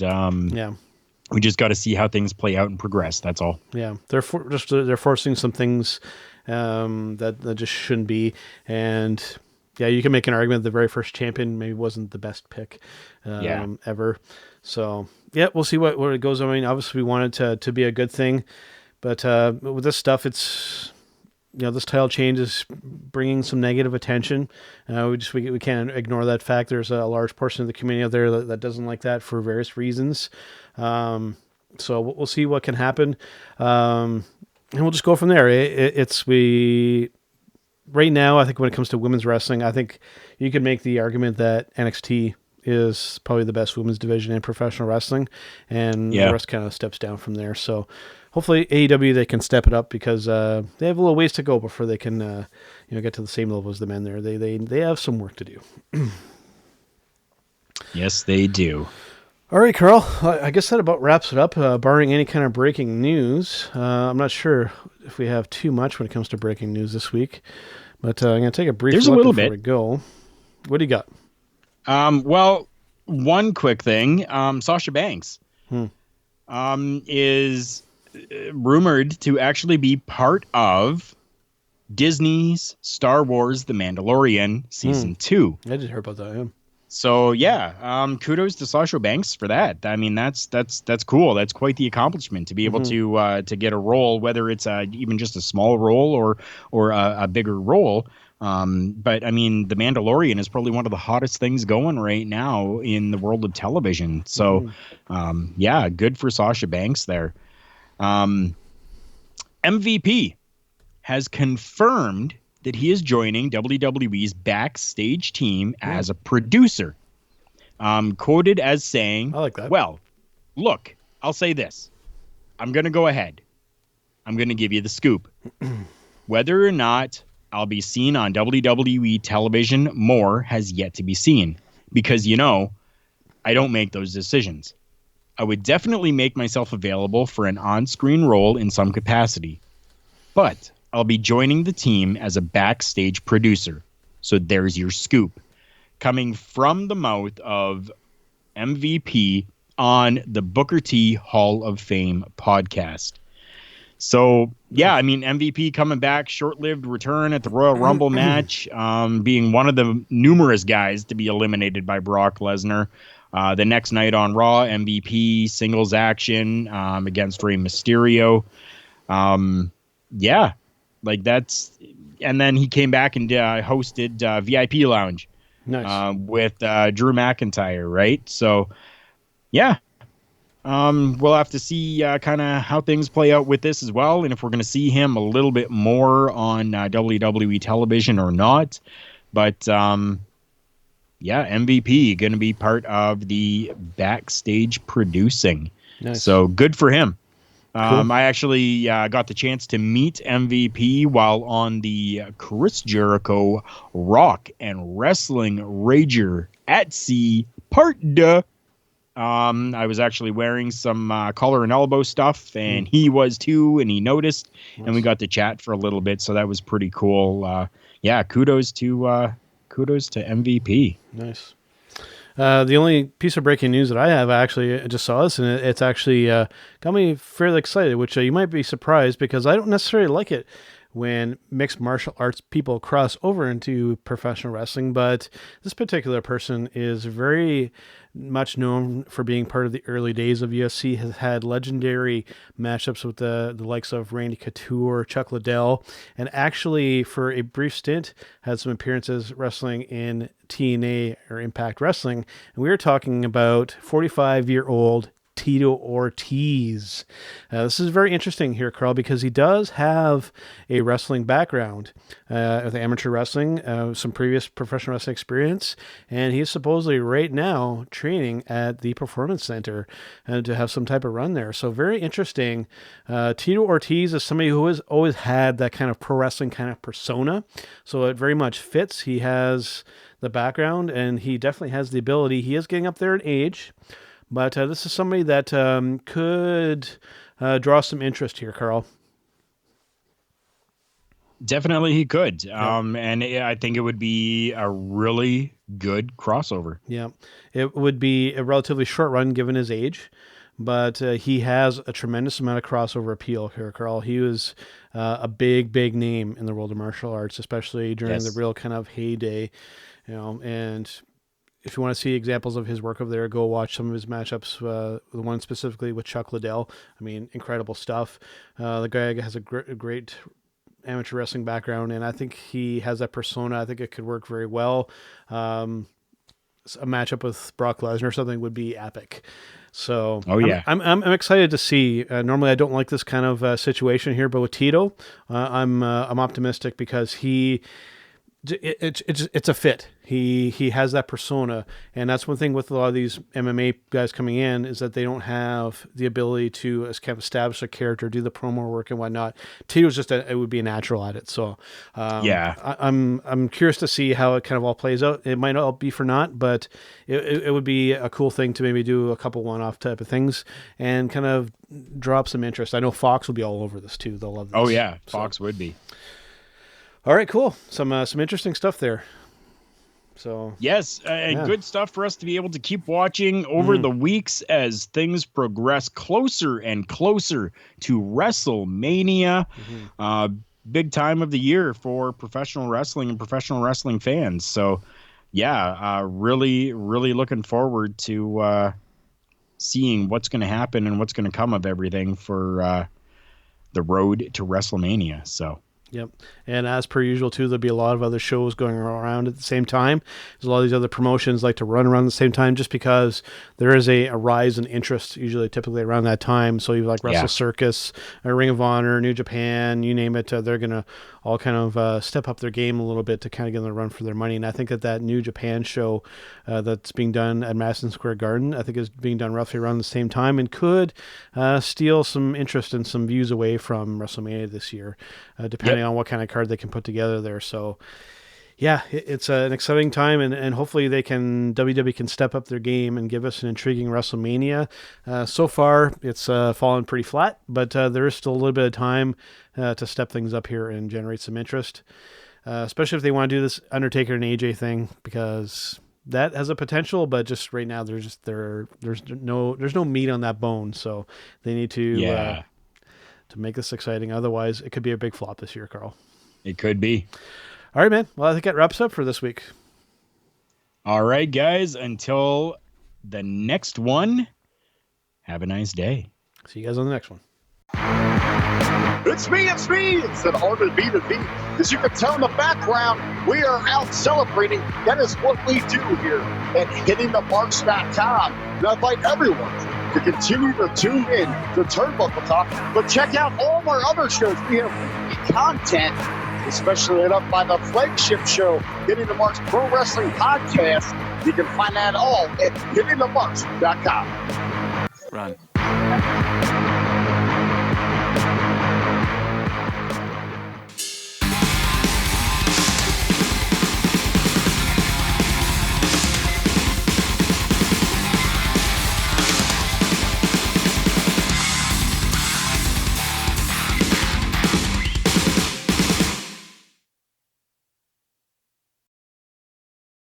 we just got to see how things play out and progress. That's all. Yeah, they're forcing some things that just shouldn't be, and you can make an argument that the very first champion maybe wasn't the best pick ever. So we'll see what it goes. I mean, obviously we want it to be a good thing, but with this stuff, it's. This title change is bringing some negative attention. We can't ignore that fact. There's a large portion of the community out there that doesn't like that for various reasons. So we'll see what can happen. And we'll just go from there. Right now, I think when it comes to women's wrestling, I think you could make the argument that NXT is probably the best women's division in professional wrestling, and the rest kind of steps down from there. So hopefully AEW, they can step it up, because they have a little ways to go before they can get to the same level as the men there. They have some work to do. Yes, they do. All right, Karl, I guess that about wraps it up, barring any kind of breaking news. I'm not sure if we have too much when it comes to breaking news this week, but I'm going to take a brief look before we go. What do you got? Well, one quick thing. Sasha Banks is rumored to actually be part of Disney's Star Wars The Mandalorian Season 2. I did hear about that, yeah. So kudos to Sasha Banks for that. I mean, that's cool. That's quite the accomplishment to be able to get a role, whether it's even just a small role or a bigger role. But I mean, The Mandalorian is probably one of the hottest things going right now in the world of television. So, good for Sasha Banks there. MVP has confirmed that he is joining WWE's backstage team as a producer. Quoted as saying, I like that. Well, look, I'll say this. I'm going to go ahead. I'm going to give you the scoop. Whether or not I'll be seen on WWE television more has yet to be seen, because, I don't make those decisions. I would definitely make myself available for an on-screen role in some capacity, but I'll be joining the team as a backstage producer. So there's your scoop. Coming from the mouth of MVP on the Booker T Hall of Fame podcast. So, yeah, I mean, MVP coming back, short-lived return at the Royal Rumble match, being one of the numerous guys to be eliminated by Brock Lesnar. The next night on Raw, MVP singles action against Rey Mysterio. Yeah, like that's... And then he came back and hosted VIP Lounge with Drew McIntyre, right? So, yeah. We'll have to see kind of how things play out with this as well, and if we're going to see him a little bit more on WWE television or not. But, yeah, MVP going to be part of the backstage producing. Nice. So good for him. Cool. I actually got the chance to meet MVP while on the Chris Jericho Rock and Wrestling Rager at Sea Part 2. I was actually wearing some collar and elbow stuff, and he was too, and he noticed, and we got to chat for a little bit, so that was pretty cool. Yeah, kudos to MVP. Nice. The only piece of breaking news that I have, actually, I just saw this, and it's actually got me fairly excited, which you might be surprised, because I don't necessarily like it when mixed martial arts people cross over into professional wrestling, but this particular person is very much known for being part of the early days of UFC, has had legendary matchups with the likes of Randy Couture, Chuck Liddell, and actually for a brief stint had some appearances wrestling in TNA or Impact Wrestling. And we were talking about 45-year-old Tito Ortiz. This is very interesting here, Karl, because he does have a wrestling background with amateur wrestling, some previous professional wrestling experience, and he's supposedly right now training at the Performance Center to have some type of run there. So very interesting. Tito Ortiz is somebody who has always had that kind of pro wrestling kind of persona, so it very much fits. He has the background, and he definitely has the ability. He is getting up there in age, but this is somebody that could draw some interest here, Karl. Definitely he could. And I think it would be a really good crossover. Yeah, it would be a relatively short run given his age, but he has a tremendous amount of crossover appeal here, Karl. He was a big name in the world of martial arts, especially during the real kind of heyday, and if you want to see examples of his work over there, go watch some of his matchups. The one specifically with Chuck Liddell. I mean, incredible stuff. The guy has a great amateur wrestling background, and I think he has that persona. I think it could work very well. A matchup with Brock Lesnar or something would be epic. So, I'm excited to see. Normally, I don't like this kind of situation here, but with Tito, I'm optimistic because it's a fit. He has that persona, and that's one thing with a lot of these MMA guys coming in is that they don't have the ability to kind of establish a character, do the promo work and whatnot. Tito's it would be a natural at it. So I'm curious to see how it kind of all plays out. It might all be for naught, but it would be a cool thing to maybe do a couple one-off type of things and kind of drop some interest. I know Fox will be all over this too. They'll love this. Oh yeah, Fox would be. All right, cool. Some interesting stuff there. So yes, and good stuff for us to be able to keep watching over the weeks as things progress closer and closer to WrestleMania. Big time of the year for professional wrestling and professional wrestling fans. So, really looking forward to seeing what's going to happen and what's going to come of everything for the road to WrestleMania. So. Yep. And as per usual, too, there'll be a lot of other shows going around at the same time. There's a lot of these other promotions like to run around the same time just because there is a rise in interest, typically around that time. So you like Wrestle Circus, Ring of Honor, New Japan, you name it, they're going to all kind of step up their game a little bit to kind of get them a run for their money. And I think that New Japan show that's being done at Madison Square Garden, I think is being done roughly around the same time and could steal some interest and some views away from WrestleMania this year, depending on what kind of card they can put together there. So, Yeah, it's an exciting time, and hopefully WWE can step up their game and give us an intriguing WrestleMania. So far, it's fallen pretty flat, but there is still a little bit of time to step things up here and generate some interest, especially if they want to do this Undertaker and AJ thing, because that has a potential, but just right now there's no meat on that bone, so they need to make this exciting. Otherwise, it could be a big flop this year, Karl. It could be. All right, man. Well, I think that wraps up for this week. All right, guys. Until the next one, have a nice day. See you guys on the next one. It's me. It's an R&B to beat. As you can tell in the background, we are out celebrating. That is what we do here at hittingthemarks.com. And I invite everyone to continue to tune in to Turnbuckle Talk, but check out all of our other shows. We have weekly content, especially lit up by the flagship show, Hitting the Marks Pro Wrestling Podcast. You can find that all at hittingthemarks.com. Run.